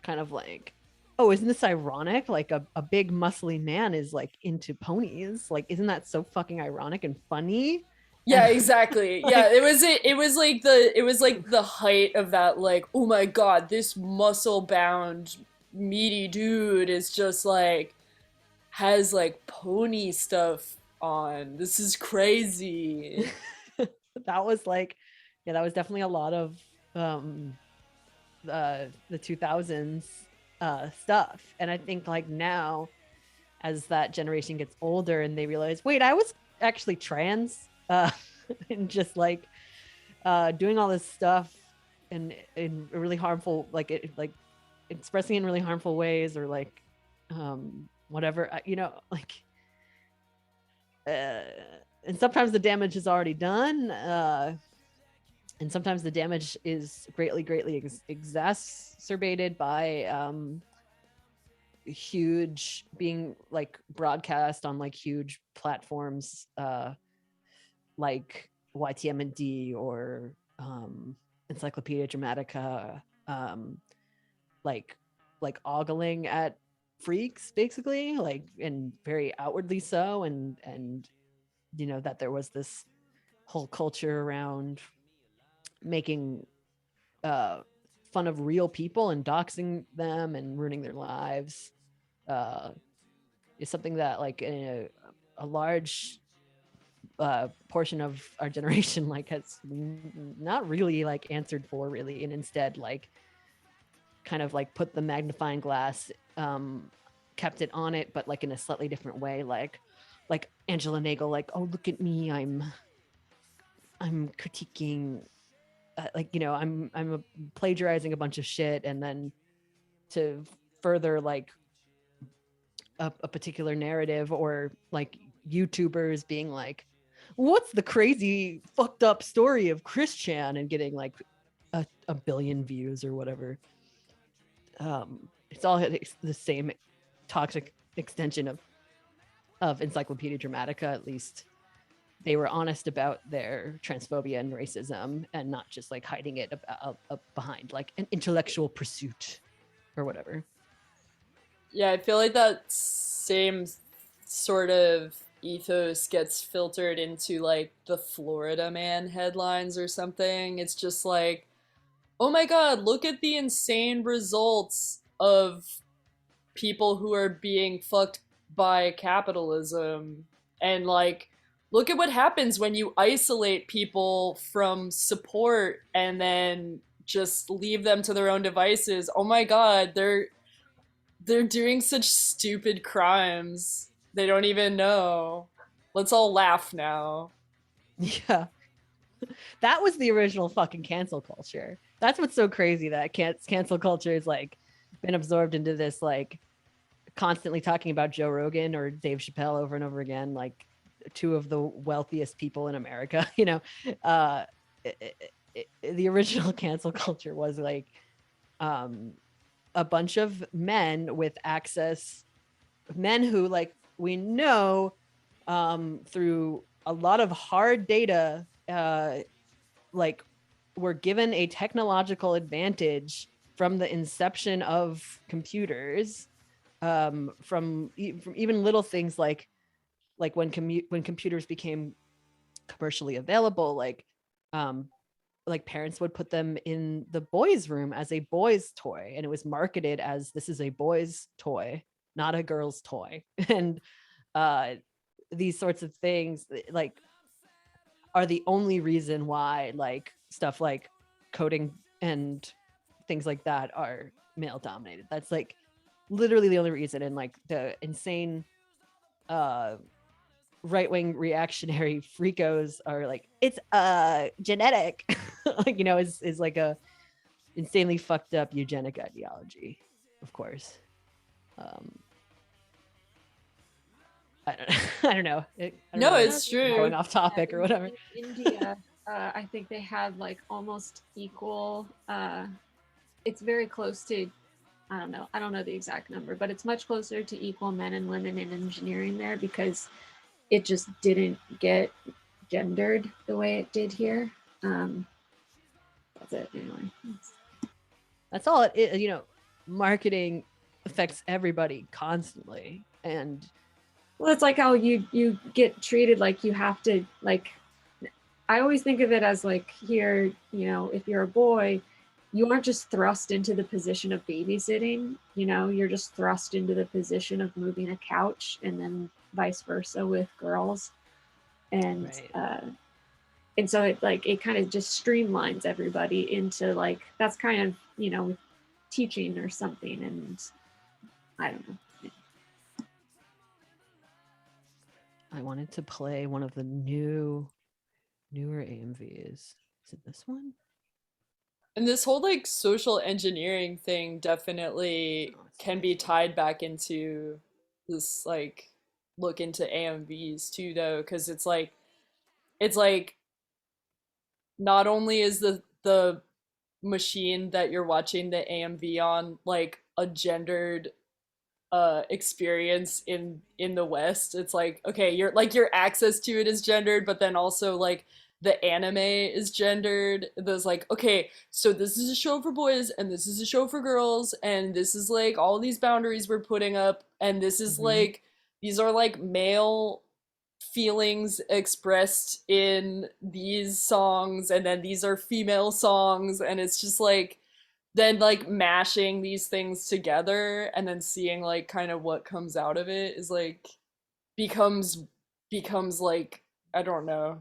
kind of like, oh, isn't this ironic? Like a big muscly man is like into ponies. Like, isn't that so fucking ironic and funny? Yeah, exactly. Yeah, it was like the height of that, like, oh my god, this muscle bound meaty dude is just like has like pony stuff on. This is crazy. That was like, yeah, that was definitely a lot of the 2000s stuff. And I think like now, as that generation gets older and they realize, wait, I was actually trans, and just like doing all this stuff in really harmful, like expressing in really harmful ways, or like whatever, you know, like and sometimes the damage is already done, and sometimes the damage is greatly exacerbated by huge being like broadcast on like huge platforms like YTM&D or Encyclopedia Dramatica, like ogling at freaks basically, like, and very outwardly so, and you know, that there was this whole culture around making fun of real people and doxing them and ruining their lives is something that like a large portion of our generation like has not really like answered for really, and instead like kind of like put the magnifying glass, kept it on it, but like in a slightly different way, like Angela Nagel, like, oh, look at me, I'm critiquing like, you know, I'm plagiarizing a bunch of shit, and then to further like a particular narrative, or like YouTubers being like, what's the crazy fucked up story of Chris Chan, and getting like a billion views or whatever. It's all the same toxic extension of Encyclopedia Dramatica. At least they were honest about their transphobia and racism, and not just like hiding it behind like an intellectual pursuit or whatever. Yeah, I feel like that same sort of ethos gets filtered into like the Florida Man headlines or something. It's just like, oh my god, look at the insane results of people who are being fucked by capitalism. And like, look at what happens when you isolate people from support and then just leave them to their own devices. Oh my god, they're doing such stupid crimes. They don't even know. Let's all laugh now. Yeah. That was the original fucking cancel culture. That's what's so crazy, that cancel culture is like been absorbed into this, like constantly talking about Joe Rogan or Dave Chappelle over and over again, like two of the wealthiest people in America. You know, the original cancel culture was like a bunch of men with access, men who, like, we know through a lot of hard data, like were given a technological advantage from the inception of computers, from even little things like when computers became commercially available, like parents would put them in the boys' room as a boys' toy, and it was marketed as, this is a boys' toy, not a girl's toy. And these sorts of things like are the only reason why like stuff like coding and things like that are male dominated. That's like literally the only reason. And like the insane right-wing reactionary freakos are like, it's genetic. Like, you know, is like a insanely fucked up eugenic ideology, of course. I don't know. I don't No, know. it's true. Going off topic or whatever. In India, I think they had like almost equal. It's very close to, I don't know the exact number, but it's much closer to equal men and women in engineering there, because it just didn't get gendered the way it did here. That's it anyway. That's all it is. You know, marketing affects everybody constantly. And Well, it's like how you get treated like you have to, like, I always think of it as like, here, you know, if you're a boy, you aren't just thrust into the position of babysitting, you know, you're just thrust into the position of moving a couch, and then vice versa with girls. And right. And so it like, it kind of just streamlines everybody into like, that's kind of, you know, teaching or something. And I don't know. I wanted to play one of the newer AMVs. Is it this one? And this whole like social engineering thing definitely can be tied back into this like look into AMVs too, though, because it's like not only is the machine that you're watching the AMV on like a gendered experience in the West. It's like, okay, your access to it is gendered, but then also like the anime is gendered. There's like, okay, so this is a show for boys and this is a show for girls, and this is like all these boundaries we're putting up, and this is like, these are like male feelings expressed in these songs, and then these are female songs, and it's just like, then like mashing these things together and then seeing like kind of what comes out of it is like becomes like, I don't know,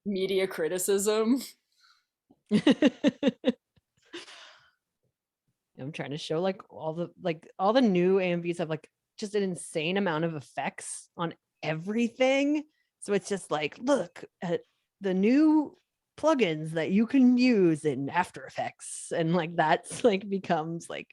media criticism. I'm trying to show like all the new AMVs have like just an insane amount of effects on everything. So it's just like, look at the new plugins that you can use in After Effects, and like that's like becomes like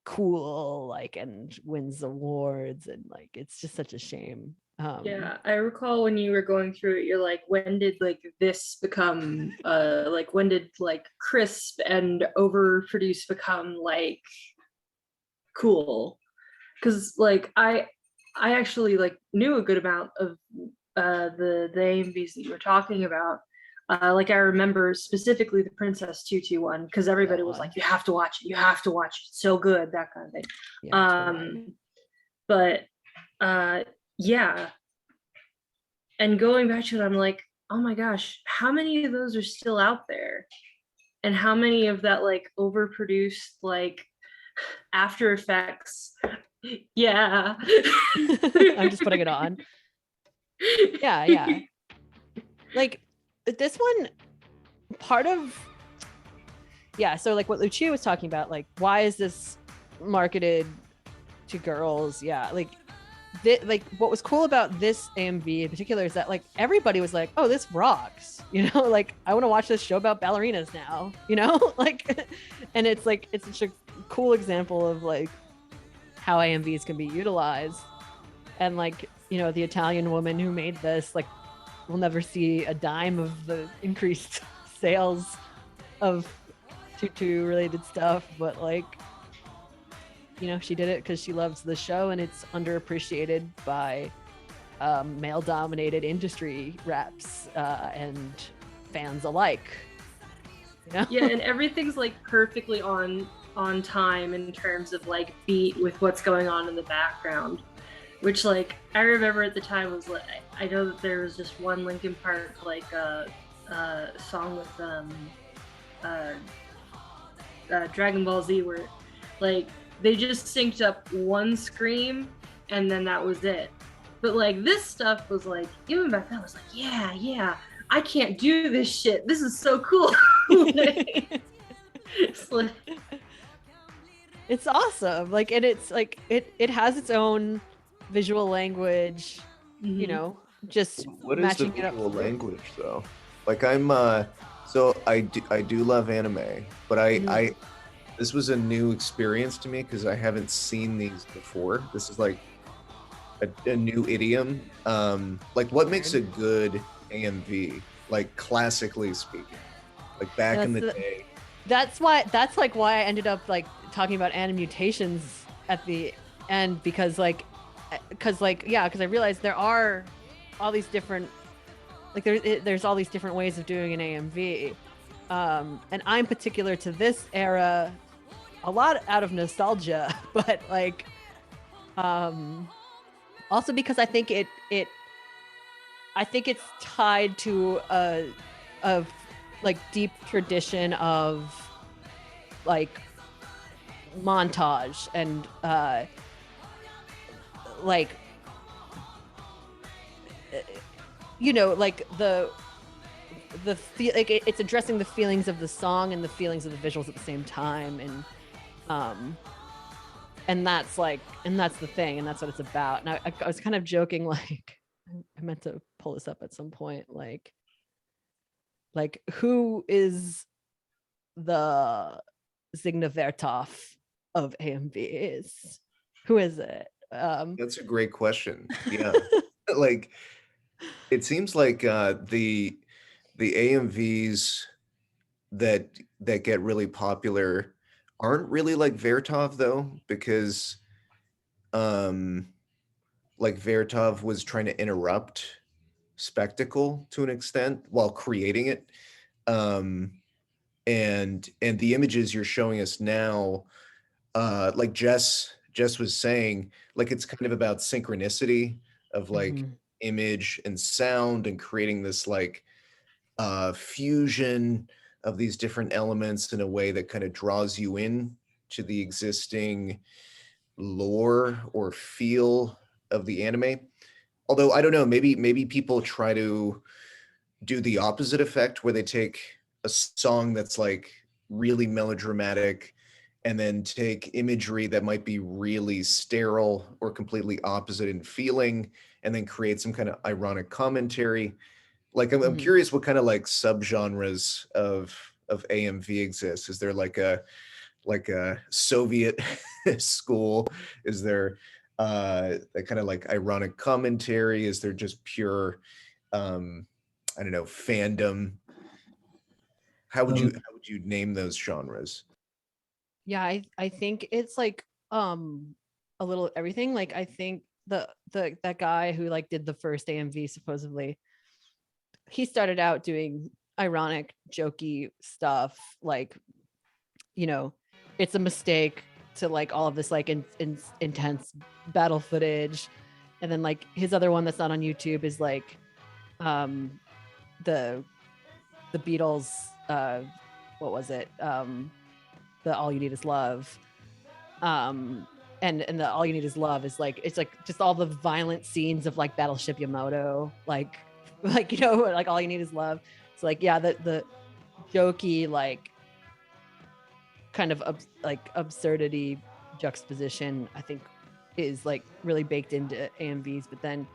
cool, like, and wins awards, and like it's just such a shame. Yeah, I recall when you were going through it, you're like, when did like this become like when did like crisp and overproduced become like cool? Because like I actually like knew a good amount of the AMVs that you were talking about. Like I remember specifically the Princess Tutu one, because everybody was like, you have to watch it, you have to watch it, it's so good, that kind of thing. Yeah, totally. But yeah. And going back to it, I'm like, oh my gosh, how many of those are still out there? And how many of that like overproduced like After Effects? Yeah. I'm just putting it on. Yeah. Like this one, part of, yeah, so like what Lucia was talking about, like why is this marketed to girls? Yeah, like what was cool about this AMV in particular is that like everybody was like, oh, this rocks, you know, like I want to watch this show about ballerinas now, you know, like, and it's like it's such a cool example of like how AMVs can be utilized. And like, you know, the Italian woman who made this, like, will never see a dime of the increased sales of tutu related stuff, but like, you know, she did it because she loves the show, and it's underappreciated by male dominated industry reps and fans alike, you know? Yeah, and everything's like perfectly on time in terms of like beat with what's going on in the background, which like I remember at the time was like, I know that there was just one Linkin Park like song with Dragon Ball Z where like they just synced up one scream and then that was it. But like this stuff was like, even back then I was like, yeah, I can't do this shit, this is so cool. It's like, it's awesome, like, and it's like it has its own visual language, you know, just what is the matching it up visual to language though? Like I'm so I do love anime, but I this was a new experience to me because I haven't seen these before. This is like a new idiom. Like what makes a good AMV, like classically speaking, like back in the day? That's like why I ended up like talking about animutations at the end, because I realized there are all these different, like there's all these different ways of doing an AMV, and I'm particular to this era a lot out of nostalgia, but like also because I think it's tied to a like deep tradition of like montage and like, you know, like like it's addressing the feelings of the song and the feelings of the visuals at the same time, and that's the thing, and that's what it's about. And I was kind of joking, like I meant to pull this up at some point, like who is the Dziga Vertov of AMVs? Who is it? That's a great question. Yeah. Like it seems like the AMVs that get really popular aren't really like Vertov though, because like Vertov was trying to interrupt spectacle to an extent while creating it. And the images you're showing us now, like Jess was saying, like it's kind of about synchronicity of like image and sound and creating this like fusion of these different elements in a way that kind of draws you in to the existing lore or feel of the anime. Although I don't know, maybe people try to do the opposite effect where they take a song that's like really melodramatic and then take imagery that might be really sterile or completely opposite in feeling and then create some kind of ironic commentary. Like I'm Mhm. curious what kind of like subgenres of AMV exists. Is there like a Soviet school? Is there a kind of like ironic commentary? Is there just pure I don't know, fandom? How would you name those genres? Yeah, I think it's like a little everything. Like I think the that guy who like did the first AMV supposedly, he started out doing ironic, jokey stuff, like, you know, it's a mistake to like all of this like intense battle footage. And then like his other one that's not on YouTube is like um the Beatles, what was it? The All You Need Is Love. And the All You Need Is Love is like, it's like just all the violent scenes of like Battleship Yamato, like you know, like All You Need Is Love. So like, yeah, the jokey, like kind of like absurdity juxtaposition, I think is like really baked into AMVs. But then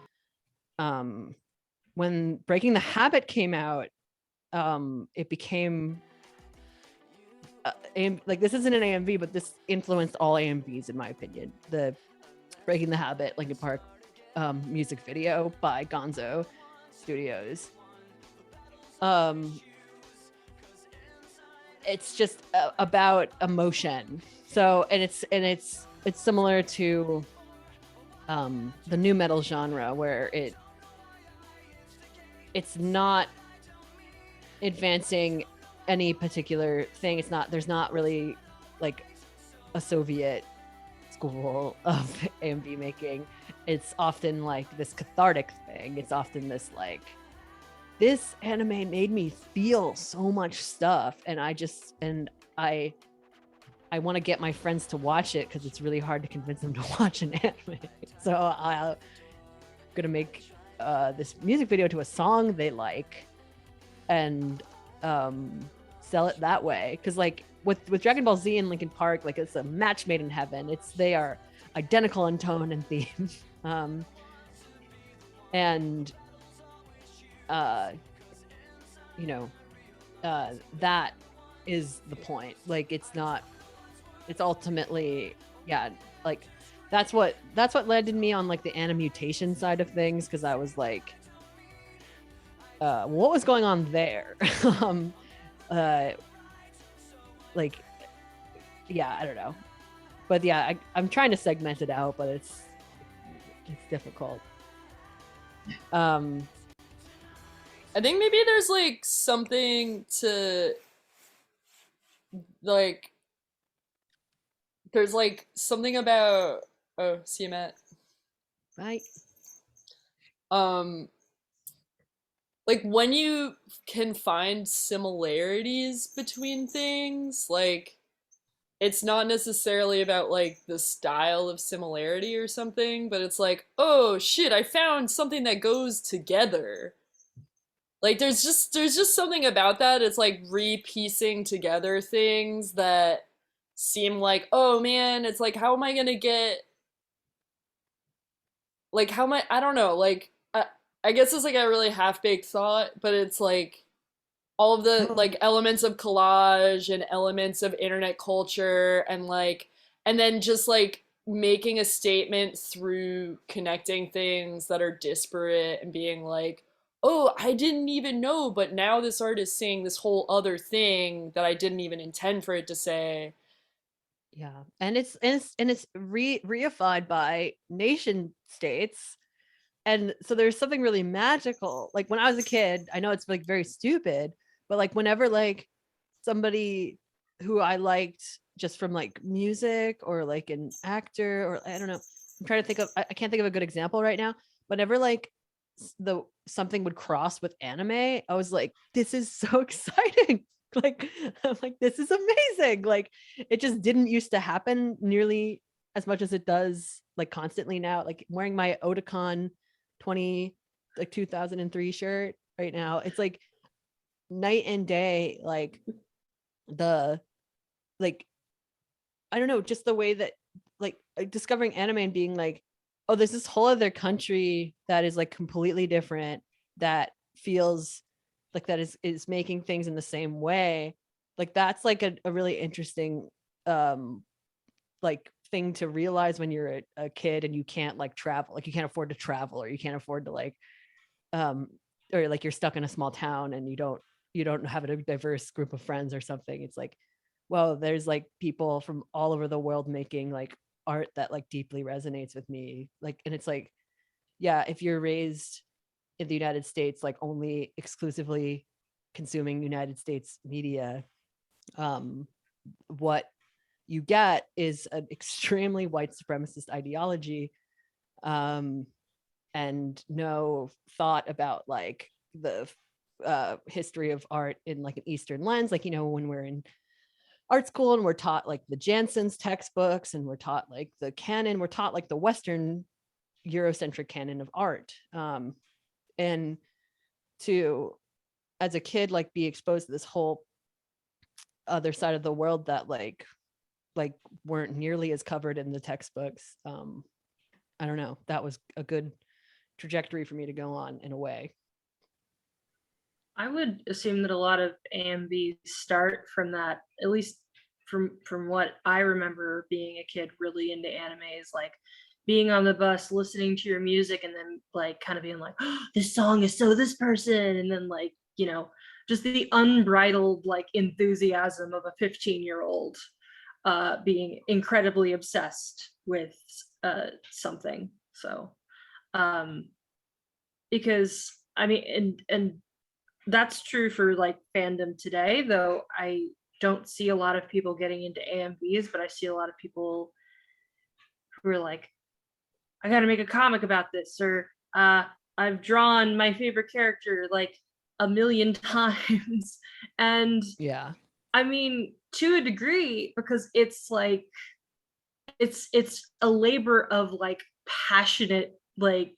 when Breaking the Habit came out, it became like, this isn't an AMV, but this influenced all AMVs in my opinion. The Breaking the Habit Linkin Park music video by Gonzo Studios. It's just about emotion. So and it's similar to the new metal genre, where it's not advancing any particular thing. It's not, there's not really like a Soviet school of AMV making. It's often like this cathartic thing. It's often this like, this anime made me feel so much stuff, and I want to get my friends to watch it because it's really hard to convince them to watch an anime. So I'm gonna make this music video to a song they like, and sell it that way. Because like with Dragon Ball Z and Linkin Park, like it's a match made in heaven. They are identical in tone and theme. And you know, that is the point. Like it's ultimately, yeah, like that's what landed me on like the animutation side of things, because I was like, what was going on there? Like, yeah, I don't know, but yeah, I'm trying to segment it out, but it's difficult. I think maybe there's like something to like, there's like something about, oh, see you, Matt. Right. Like when you can find similarities between things, like it's not necessarily about like the style of similarity or something, but it's like, oh shit, I found something that goes together. Like there's just something about that. It's like re-piecing together things that seem like, oh man, it's like, how am I gonna get, like, how am I don't know, like I guess it's like a really half-baked thought, but it's like all of the like elements of collage and elements of internet culture, and like, and then just like making a statement through connecting things that are disparate and being like, oh, I didn't even know, but now this artist is saying this whole other thing that I didn't even intend for it to say. Yeah, and it's reified by nation states. And so there's something really magical. Like when I was a kid, I know it's like very stupid, but like whenever like somebody who I liked just from like music or like an actor, or I don't know, I'm trying to think of, I can't think of a good example right now. Whenever like something would cross with anime, I was like, this is so exciting. Like I'm like, this is amazing. Like it just didn't used to happen nearly as much as it does like constantly now. Like wearing my Otakon 2003 shirt right now, it's like night and day. Like the, like, I don't know, just the way that like discovering anime and being like, oh, there's this whole other country that is like completely different, that feels like that is making things in the same way, like that's like a really interesting like thing to realize when you're a kid and you can't like travel, like you can't afford to travel, or you can't afford to like or like you're stuck in a small town and you don't have a diverse group of friends or something. It's like, well, there's like people from all over the world making like art that like deeply resonates with me. Like, and it's like, yeah, if you're raised in the United States, like only exclusively consuming United States media, what you get is an extremely white supremacist ideology, and no thought about like the history of art in like an Eastern lens. Like, you know, when we're in art school and we're taught like the Jansen's textbooks and we're taught like the canon, we're taught like the Western Eurocentric canon of art. And to, as a kid, like be exposed to this whole other side of the world that like weren't nearly as covered in the textbooks. I don't know, that was a good trajectory for me to go on in a way. I would assume that a lot of AMVs start from that, at least from what I remember being a kid really into anime, is like being on the bus, listening to your music, and then like kind of being like, oh, this song is so this person, and then like, you know, just the unbridled like enthusiasm of a 15-year-old being incredibly obsessed with something. So because I mean, and that's true for like fandom today, though I don't see a lot of people getting into AMVs, but I see a lot of people who are like, I gotta make a comic about this, or I've drawn my favorite character like a million times. And Yeah. I mean, to a degree, because it's like it's a labor of like passionate, like,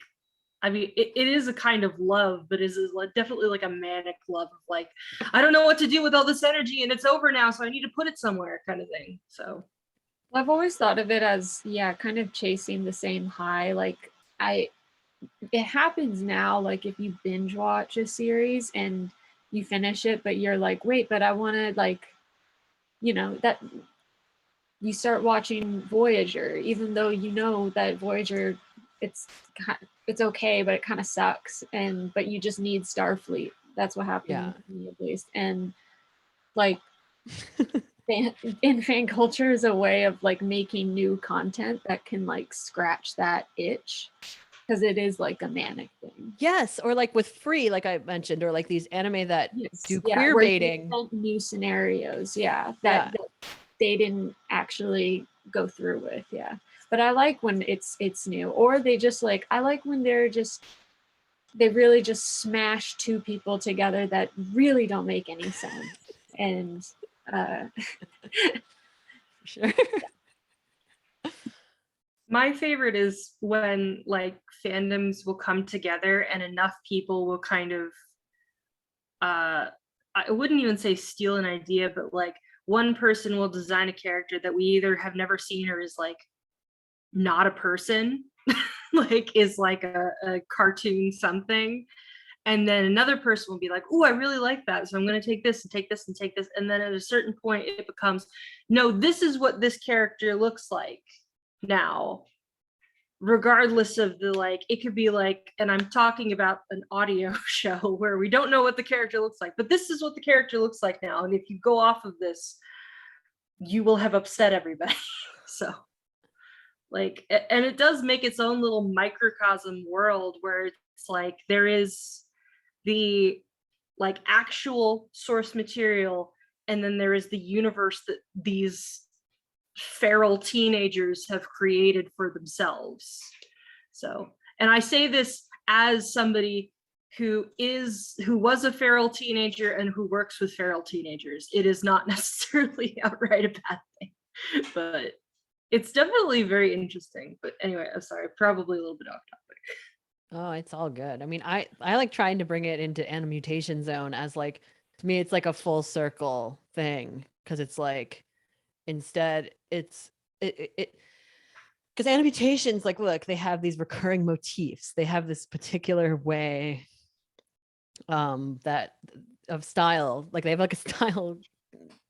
I mean, it is a kind of love, but is like definitely like a manic love of like, I don't know what to do with all this energy and it's over now, so I need to put it somewhere kind of thing. So I've always thought of it as, yeah, kind of chasing the same high. Like it happens now, like if you binge watch a series and you finish it, but you're like, wait, but I want to like, you know, that you start watching Voyager, even though you know that Voyager, it's okay, but it kind of sucks, but you just need Starfleet. That's what happened to me, at least. And like fan culture is a way of like making new content that can like scratch that itch, because it is like a manic thing. Yes, or like with Free, like I mentioned, or like these anime that do Yeah, queer where baiting. they invent new scenarios, that they didn't actually go through with. Yeah, but I like when it's new, or they just like, I like when they really just smash two people together that really don't make any sense. And Sure. my favorite is when like fandoms will come together and enough people will kind of I wouldn't even say steal an idea, but like one person will design a character that we either have never seen or is like not a person, like is like a cartoon something. And then another person will be like, oh, I really like that, so I'm going to take this and take this and take this. And then at a certain point it becomes, no, this is what this character looks like now, regardless of the like, it could be like, and I'm talking about an audio show where we don't know what the character looks like, but this is what the character looks like now, and if you go off of this you will have upset everybody. So like, and it does make its own little microcosm world where it's like there is the like actual source material, and then there is the universe that these feral teenagers have created for themselves. So, and I say this as somebody who was a feral teenager and who works with feral teenagers. It is not necessarily outright a bad thing, but it's definitely very interesting. But anyway, I'm sorry, probably a little bit off topic. Oh, it's all good. I mean, I like trying to bring it into Animutation Zone as like, to me, it's like a full circle thing, because it's like, instead it's it because Animutations, like, look, they have these recurring motifs. They have this particular way that of style. Like they have like a style,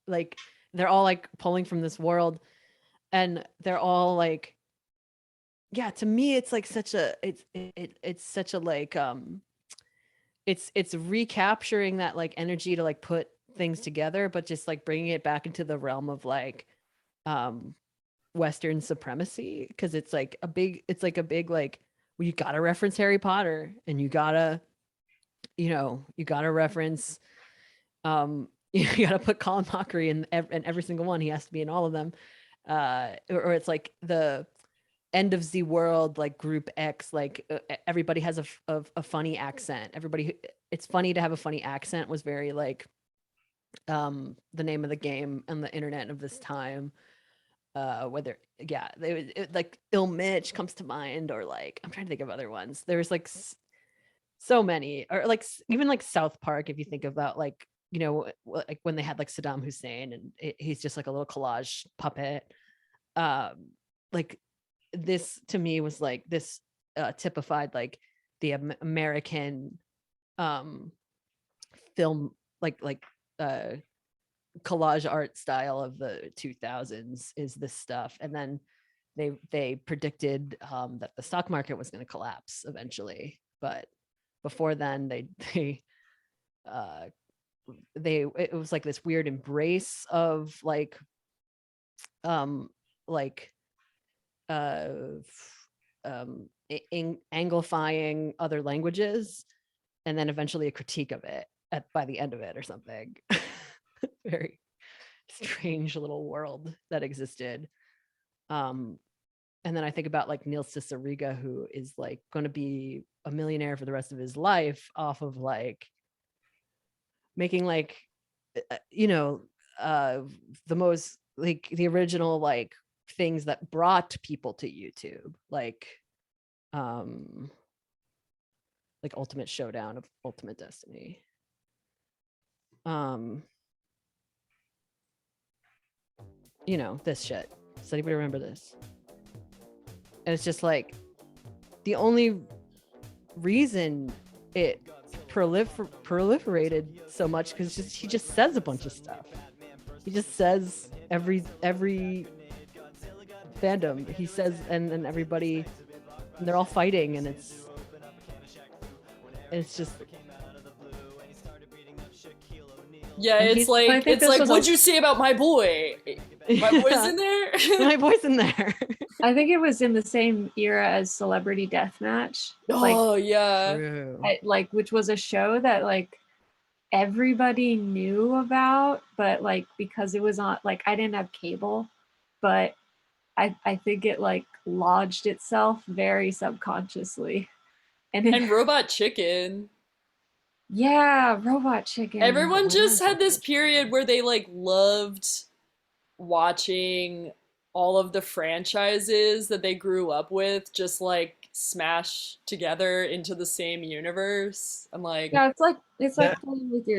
like they're all like pulling from this world, and they're all like, yeah, to me it's like such a it's such a like it's recapturing that like energy to like put things together, but just like bringing it back into the realm of like Western supremacy, because it's like a big like, well, you gotta reference Harry Potter, and you gotta reference you gotta put Colin Mockery in every single one. He has to be in all of them. Or it's like the end of the world, like group X, like everybody has a funny accent. It's funny to have a funny accent was very like the name of the game on the internet of this time. Whether like Ill Mitch comes to mind, or like I'm trying to think of other ones. There's like so many, or like even like South Park, if you think about like, like when they had like Saddam Hussein, and he's just like a little collage puppet. Like this to me was like this typified like the American film, like collage art style of the 2000s is this stuff. And then they predicted that the stock market was going to collapse eventually, but before then it was like this weird embrace of like anglifying other languages, and then eventually a critique of it by the end of it or something. Very strange little world that existed. And then I think about like Neil Cicierega, who is like going to be a millionaire for the rest of his life off of like making like the most like the original like things that brought people to YouTube, like Ultimate Showdown of Ultimate Destiny. This shit. Does anybody remember this? And it's just like the only reason it proliferated so much because he just says a bunch of stuff. He just says every fandom he says, and everybody, and they're all fighting, and it's just it's like what'd you say about my boy? My boy's in there. My boy's in there. I think it was in the same era as Celebrity Deathmatch. Oh yeah. True. Which was a show that like everybody knew about, but like because it was on, like I didn't have cable, but I think it like lodged itself very subconsciously. And Robot Chicken. Yeah, Robot Chicken. Everyone just had this period where they like loved watching all of the franchises that they grew up with just like smash together into the same universe. I'm like, yeah, it's like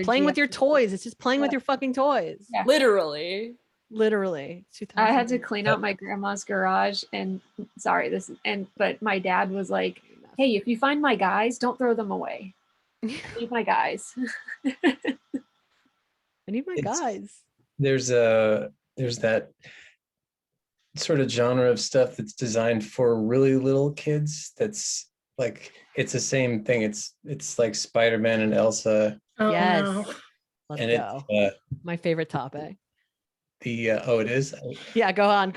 playing with your toys. It's just playing with your fucking toys. Yeah. Literally. I had to clean out my grandma's garage, and but my dad was like, "Hey, if you find my guys, don't throw them away. Leave my guys." I need my guys. There's that sort of genre of stuff that's designed for really little kids. That's like, it's the same thing. It's like Spider-Man and Elsa. Oh, Yes. no. Let's And go. it's My favorite topic. it is. Yeah, go on.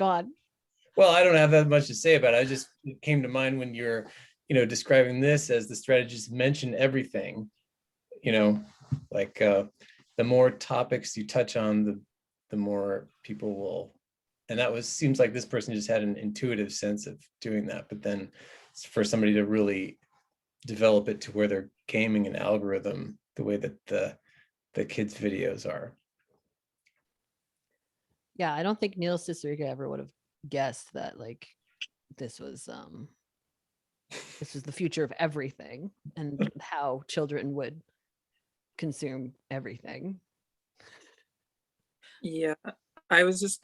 Well, I don't have that much to say about it. It came to mind when you're, describing this as the strategist mention everything, like the more topics you touch on, the more people will, and seems like this person just had an intuitive sense of doing that. But then for somebody to really develop it to where they're gaming an algorithm the way that the kids' videos are. Yeah, I don't think Neil Cicierega ever would have guessed that like this was the future of everything and how children would consume everything. Yeah, I was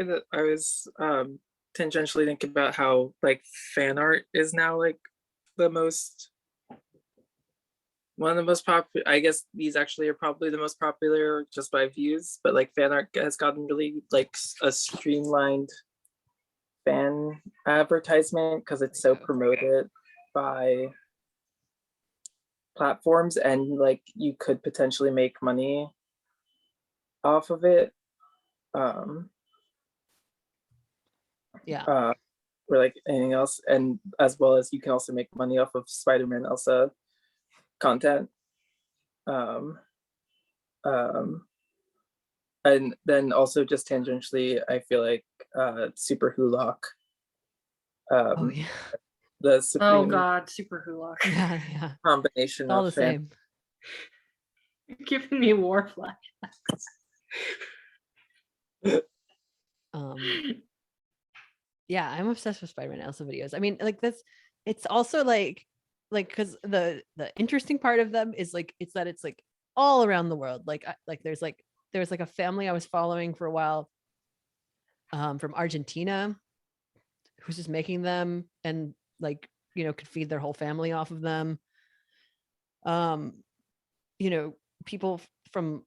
tangentially thinking about how like fan art is now like the most one of the most popular, I guess these actually are probably the most popular just by views, but like fan art has gotten really like a streamlined fan advertisement because it's so promoted by platforms, and like you could potentially make money off of it. Yeah. Or like anything else, and as well as you can also make money off of Spider-Man Elsa content. And then also just tangentially, I feel like Super Hulock, Oh yeah. the Oh supreme God, Super Hulock. Yeah. Yeah. combination All the of fan. same. You're giving me war flashbacks. Yeah, I'm obsessed with Spider-Man Elsa videos. I mean, like this, it's also like because the interesting part of them is like it's that it's like all around the world. Like there's like a family I was following for a while from Argentina who's just making them and like, you know, could feed their whole family off of them. You know, people from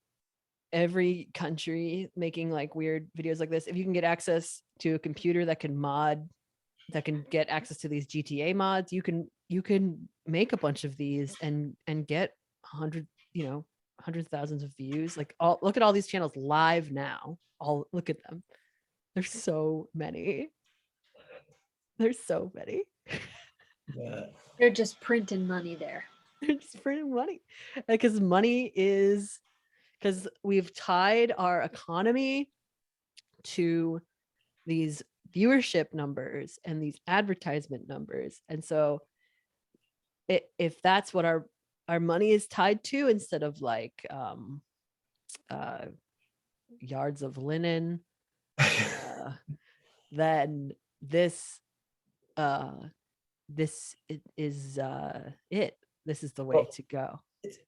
every country making like weird videos like this. If you can get access to a computer that can get access to these GTA mods, you can make a bunch of these and get 100, you know, hundreds of thousands of views. Like look at all these channels live now. Look at them. There's so many. There's so many. Yeah. They're just printing money there. They're just printing money. Because we've tied our economy to these viewership numbers and these advertisement numbers. And so if that's what our money is tied to, instead of like yards of linen, then this is the way to go.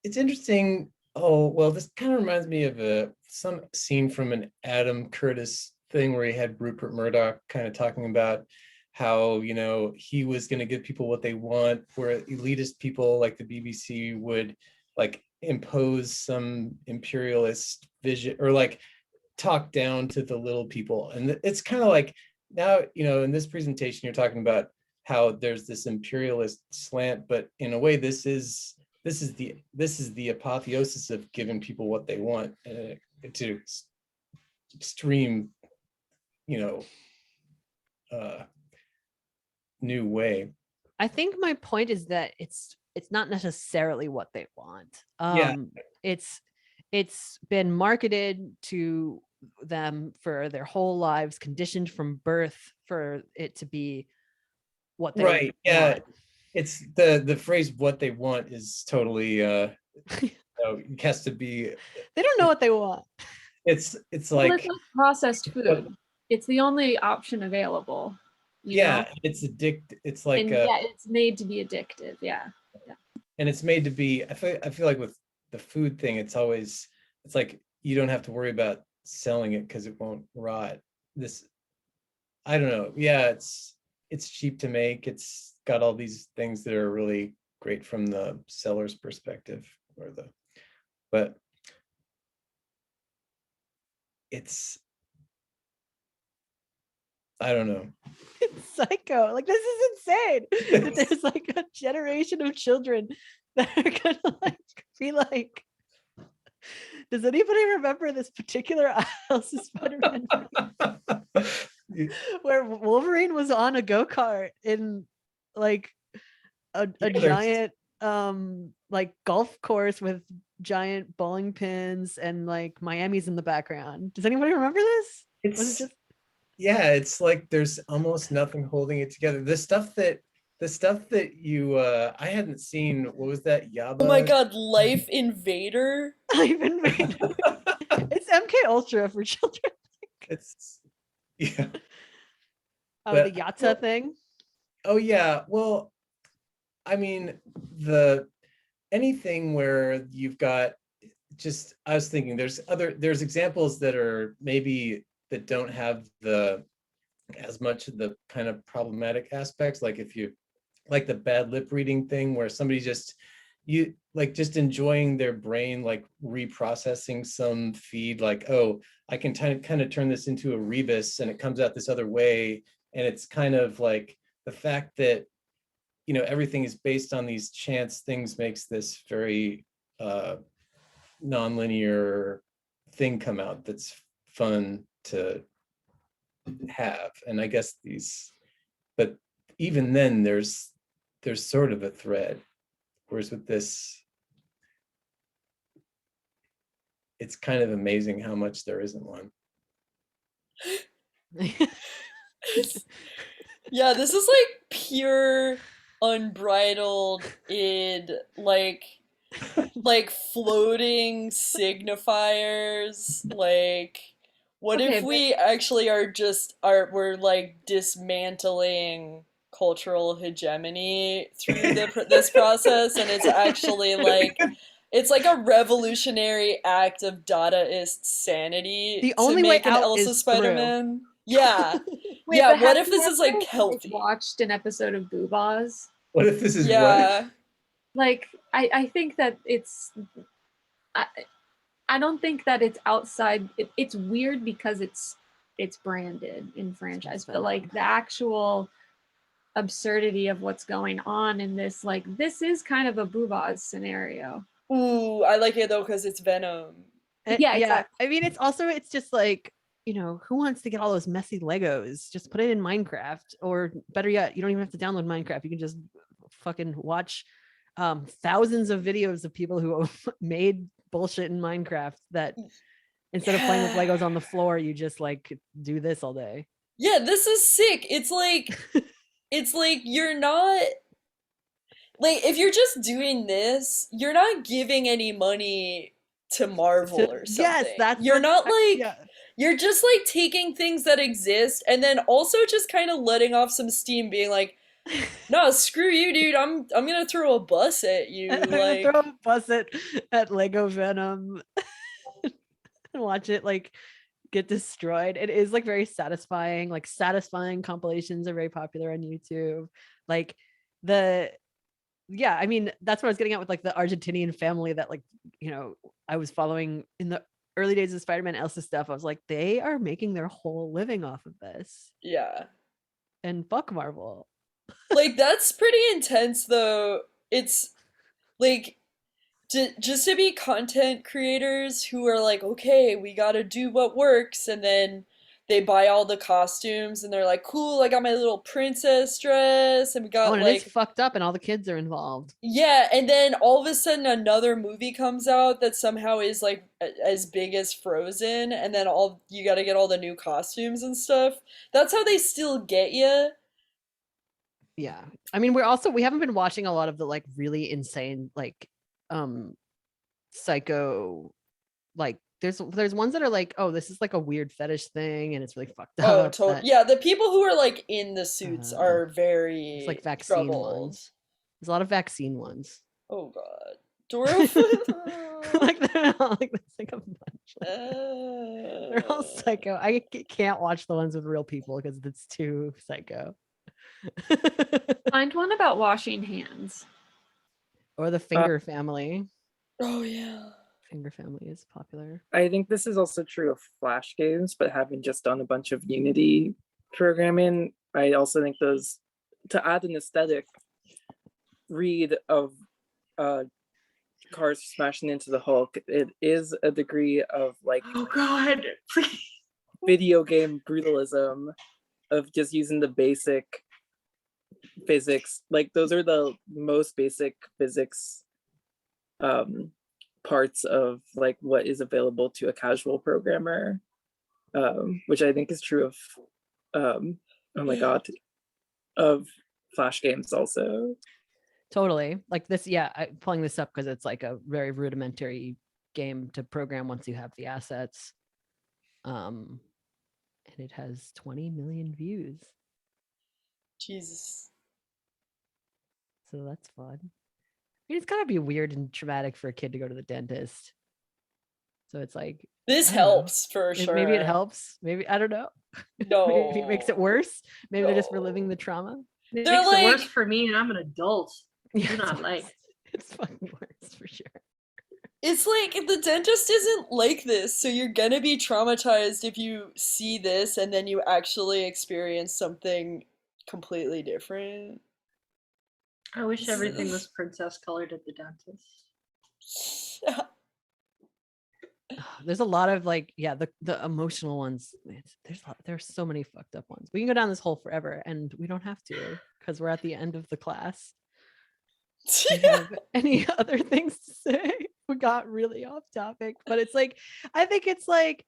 It's interesting. Oh, well, this kind of reminds me of some scene from an Adam Curtis thing where he had Rupert Murdoch kind of talking about how, you know, he was going to give people what they want, where elitist people like the BBC would like impose some imperialist vision or like talk down to the little people. And it's kind of like now, you know, in this presentation, you're talking about how there's this imperialist slant, but in a way, this is the apotheosis of giving people what they want to extreme, you know, new way. I think my point is that it's not necessarily what they want. Yeah. It's been marketed to them for their whole lives, conditioned from birth for it to be what they right. Yeah. want. It's the phrase "what they want" is totally you know, it has to be. They don't know what they want. It's Well, like it's like processed food. It's the only option available. You know? it's it's like and yeah, it's made to be addictive. Yeah. And it's made to be. I feel like with the food thing, it's like you don't have to worry about selling it because it won't rot. I don't know. Yeah, it's cheap to make. It's got all these things that are really great from the seller's perspective, but it's, I don't know. It's psycho. Like, this is insane. That there's like a generation of children that are gonna like be like, does anybody remember this particular House of Spider-Man where Wolverine was on a go-kart in like a giant like golf course with giant bowling pins and like Miami's in the background? Does anybody remember this? It's like there's almost nothing holding it together. The stuff that you I hadn't seen. What was that? Yaba? Oh my God, Life Invader. Life Invader. It's MK Ultra for children. It's yeah. The Yata thing. Oh yeah. Well, I mean, anything where you've got just, I was thinking there's examples that are maybe that don't have as much of the kind of problematic aspects, like if you like the bad lip reading thing where somebody just you like just enjoying their brain, like reprocessing some feed, like, oh, I can kind of turn this into a rebus and it comes out this other way. And it's kind of like the fact that, you know, everything is based on these chance things makes this very nonlinear thing come out that's fun to have. And I guess but even then there's sort of a thread. Whereas with this, it's kind of amazing how much there isn't one. Yeah, this is like pure unbridled id, like floating signifiers. Like, what Okay, if we actually we're like dismantling cultural hegemony through this process, and it's actually like it's like a revolutionary act of Dadaist sanity The to only way make an out Elsa is through. Spider-Man. Yeah. Wait, Yeah, but what have if you this is like ever, healthy? watched an episode of Boobas? What if this is what? Yeah. Like, I think that I, I don't think that it's outside. It's weird because it's branded in franchise, but like the actual absurdity of what's going on in this, like, this is kind of a Boobas scenario. Ooh, I like it though because it's Venom. Yeah, exactly. I mean, it's just like, you know, who wants to get all those messy Legos? Just put it in Minecraft, or better yet, you don't even have to download Minecraft. You can just fucking watch thousands of videos of people who made bullshit in Minecraft that instead of playing with Legos on the floor, you just like do this all day. Yeah, this is sick. It's like you're not like if you're just doing this, you're not giving any money to Marvel or something. Yes, that's you're not like yeah. you're just like taking things that exist and then also just kind of letting off some steam, being like, no, screw you, dude. I'm gonna throw a bus at you. I'm Like, gonna throw a bus at Lego Venom and watch it like get destroyed. It is like very satisfying. Like satisfying compilations are very popular on YouTube. Like I mean, that's what I was getting at with like the Argentinian family that, like, you know, I was following in the early days of Spider-Man Elsa stuff. I was like, they are making their whole living off of this. yeah. And fuck Marvel. Like, that's pretty intense though. It's like just to be content creators who are like, okay, we gotta do what works, and then they buy all the costumes and they're like, cool, I got my little princess dress, and we got And like it's fucked up and all the kids are involved. yeah, and then all of a sudden another movie comes out that somehow is like as big as Frozen, and then all you got to get all the new costumes and stuff. That's how they still get you. Yeah. I mean, we haven't been watching a lot of the like really insane like psycho, like there's ones that are like, oh, this is like a weird fetish thing and it's really fucked Oh, up. totally. Yeah, the people who are like in the suits are very It's like vaccine troubled. ones. There's a lot of vaccine ones. Oh god. Dorothea. Like they're all like there's like a bunch. They're all psycho. I can't watch the ones with real people because it's too psycho. Find one about washing hands. Or the Finger family. Oh yeah. Finger family is popular. I think this is also true of Flash games, but having just done a bunch of Unity programming, I also think those, to add an aesthetic read of cars smashing into the Hulk, it is a degree of like, Oh God, please. video game brutalism of just using the basic physics. Like those are the most basic physics parts of like what is available to a casual programmer, which I think is true of oh my god, of Flash games also. Totally. Like this, yeah, I'm pulling this up because it's like a very rudimentary game to program once you have the assets. And it has 20 million views. Jesus. So that's fun. I mean, it's gotta be weird and traumatic for a kid to go to the dentist. So it's like This I don't know. helps for sure. Maybe it helps. Maybe I don't know. No. Maybe it makes it worse. Maybe they're just No. reliving the trauma. It They're makes it worse like- for me, and I'm an adult. Yeah, Do not like. It's fucking worse for sure. It's like the dentist isn't like this, so you're gonna be traumatized if you see this and then you actually experience something completely different. I wish everything was princess colored at the dentist. There's a lot of like, yeah, the emotional ones. There's so many fucked up ones. We can go down this hole forever, and we don't have to because we're at the end of the class. Do you have any other things to say? We got really off topic, but it's like, I think it's like,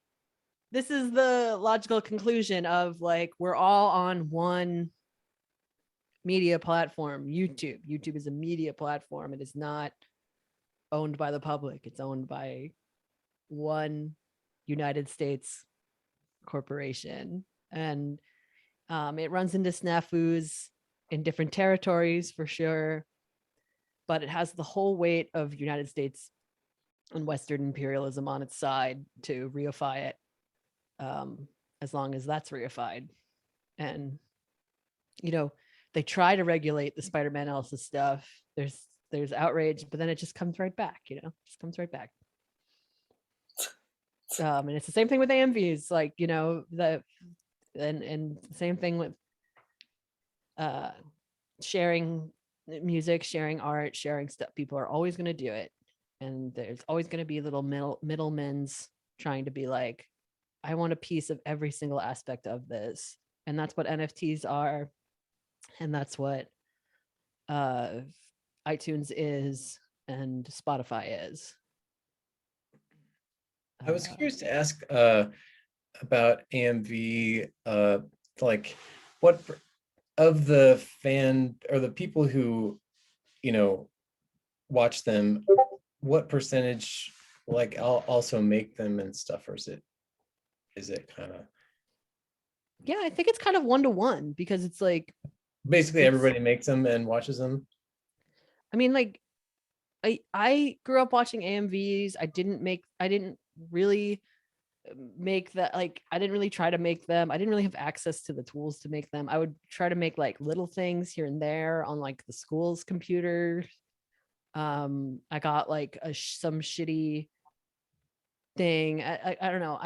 this is the logical conclusion of like, we're all on one media platform, YouTube. YouTube is a media platform. It is not owned by the public. It's owned by one United States corporation. And it runs into snafus in different territories for sure. But it has the whole weight of United States and Western imperialism on its side to reify it, as long as that's reified. And, you know, they try to regulate the Spider-Man Elsa stuff. There's outrage, but then it just comes right back, you know, just comes right back. And it's the same thing with AMVs, like, you know, and same thing with sharing music, sharing art, sharing stuff. People are always going to do it, and there's always going to be little middlemen's trying to be like, I want a piece of every single aspect of this. And that's what NFTs are, and that's what iTunes is and Spotify is. I was curious to ask about AMV, like what of the fan or the people who, you know, watch them, what percentage like also make them and stuff, or is it kind of? Yeah, I think it's kind of 1-to-1 because it's like Basically everybody makes them and watches them. I mean, like, I grew up watching AMVs. I didn't really make that, like, I didn't really try to make them. I didn't really have access to the tools to make them. I would try to make like little things here and there on like the school's computer. I got like some shitty thing. I don't know.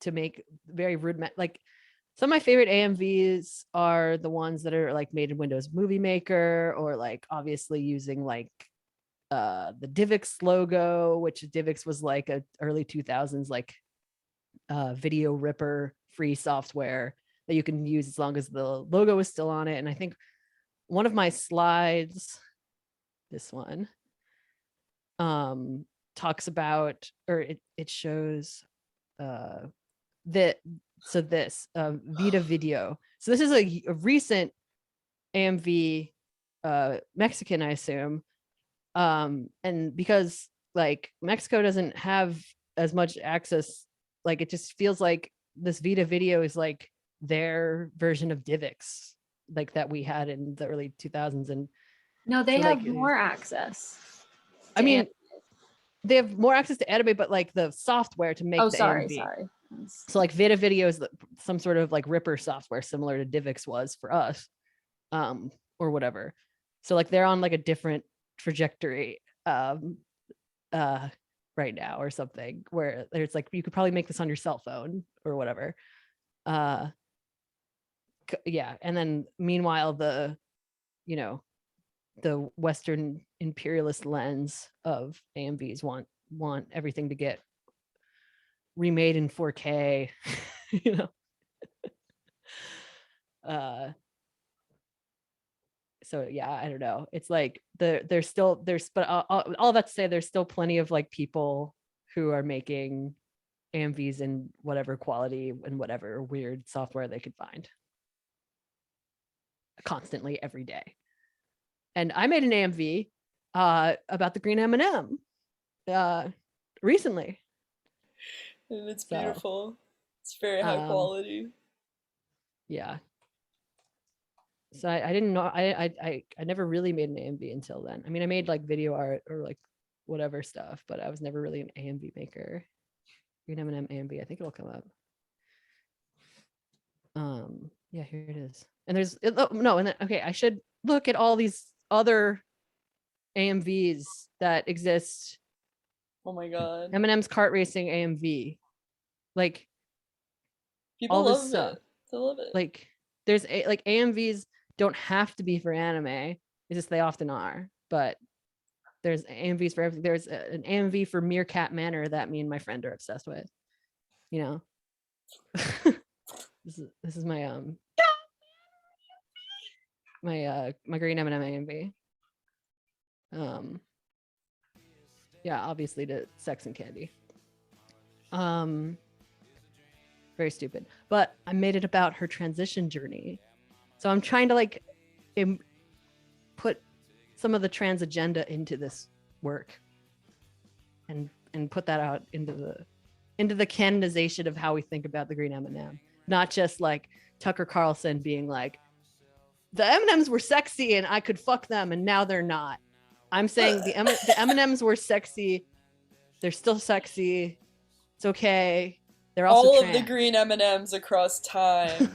To make very rude, like, some of my favorite AMVs are the ones that are like made in Windows Movie Maker, or like obviously using like the DivX logo, which DivX was like a early 2000s like video ripper free software that you can use as long as the logo is still on it. And I think one of my slides, this one, talks about, or it shows that, so this Vita Video. So this is a recent AMV, Mexican, I assume. And because like Mexico doesn't have as much access, like it just feels like this Vita Video is like their version of DivX, like that we had in the early 2000s. And No, they so, have like, more access. I mean, they have more access to anime, but like the software to make Oh, the sorry, AMV. sorry. So like Vita Video is some sort of like ripper software similar to DivX was for us, or whatever. So like they're on like a different trajectory right now or something, where there's like, you could probably make this on your cell phone or whatever. Yeah. And then meanwhile, the, you know, the Western imperialist lens of AMVs want everything to get remade in 4K, you know. So yeah, I don't know. It's like but all that to say, there's still plenty of like people who are making AMVs in whatever quality and whatever weird software they could find, constantly every day. And I made an AMV about the green M&M recently. And it's So, beautiful. It's very high quality. Yeah. So I didn't know, I never really made an AMV until then. I mean, I made like video art or like whatever stuff, but I was never really an AMV maker. Green M&M AMV, I think it'll come up. Yeah, here it is. And there's, no, and then, okay, I should look at all these other AMVs that exist. Oh my god. M&M's kart racing AMV. Like People all this love stuff. it. They love it. Like there's like AMVs don't have to be for anime. It's just they often are. But there's AMVs for everything. There's an AMV for Meerkat Manor that me and my friend are obsessed with. You know. This is my my green M&M AMV. Yeah, obviously to sex and candy. Very stupid, but I made it about her transition journey. So I'm trying to like put some of the trans agenda into this work and put that out into the canonization of how we think about the green M&M, not just like Tucker Carlson being like, the M&Ms were sexy and I could fuck them and now they're not. I'm saying the M&Ms were sexy. They're still sexy. It's okay. They're also all trans. of the green M&Ms across time.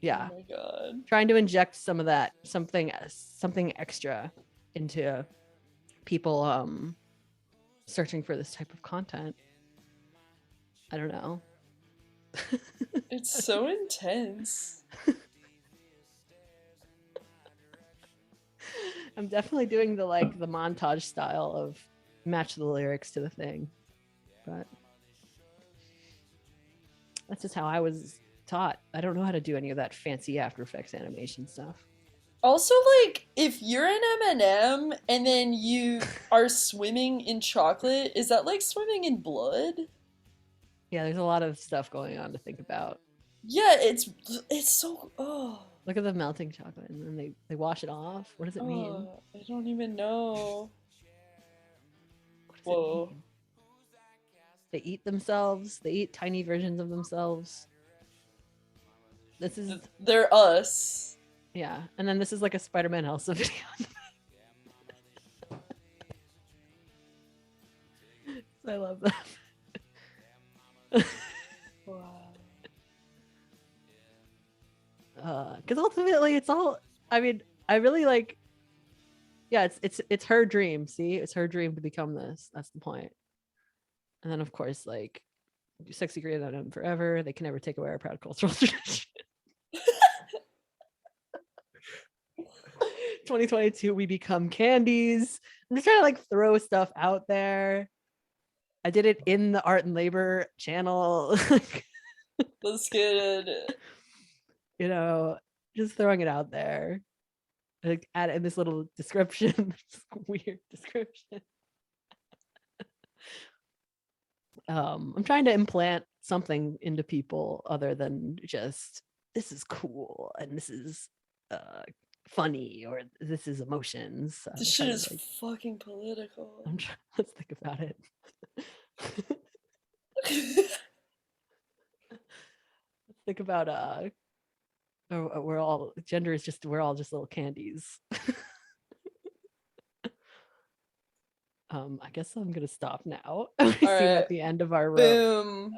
Yeah. Oh my god. Trying to inject some of that, something extra into people searching for this type of content. I don't know. It's so intense. I'm definitely doing the montage style of match the lyrics to the thing, but that's just how I was taught. I don't know how to do any of that fancy After Effects animation stuff. Also, like, if you're an M&M and then you are swimming in chocolate, is that like swimming in blood? Yeah, there's a lot of stuff going on to think about. Yeah, it's so Look at the melting chocolate, and then they wash it off. What does it mean? I don't even know. What does it Whoa. mean? They eat themselves. They eat tiny versions of themselves. This is They're us. yeah, and then this is like a Spider-Man Elsa video. I love that. Wow. Because ultimately it's all, I mean, I really like, yeah, it's her dream. See, it's her dream to become this. That's the point. And then of course, like, sexy green on them forever. They can never take away our proud cultural tradition. 2022, we become candies. I'm just trying to like throw stuff out there. I did it in the Art and Labor channel. That's good. You know, just throwing it out there. Like add in this little description, this weird description. I'm trying to implant something into people other than just this is cool and this is funny or this is emotions. This shit is fucking political. Let's think about it. Let's think about we're all gender is just we're all just little candies. I guess I'm gonna stop now. We seem at the end of our rope. Boom.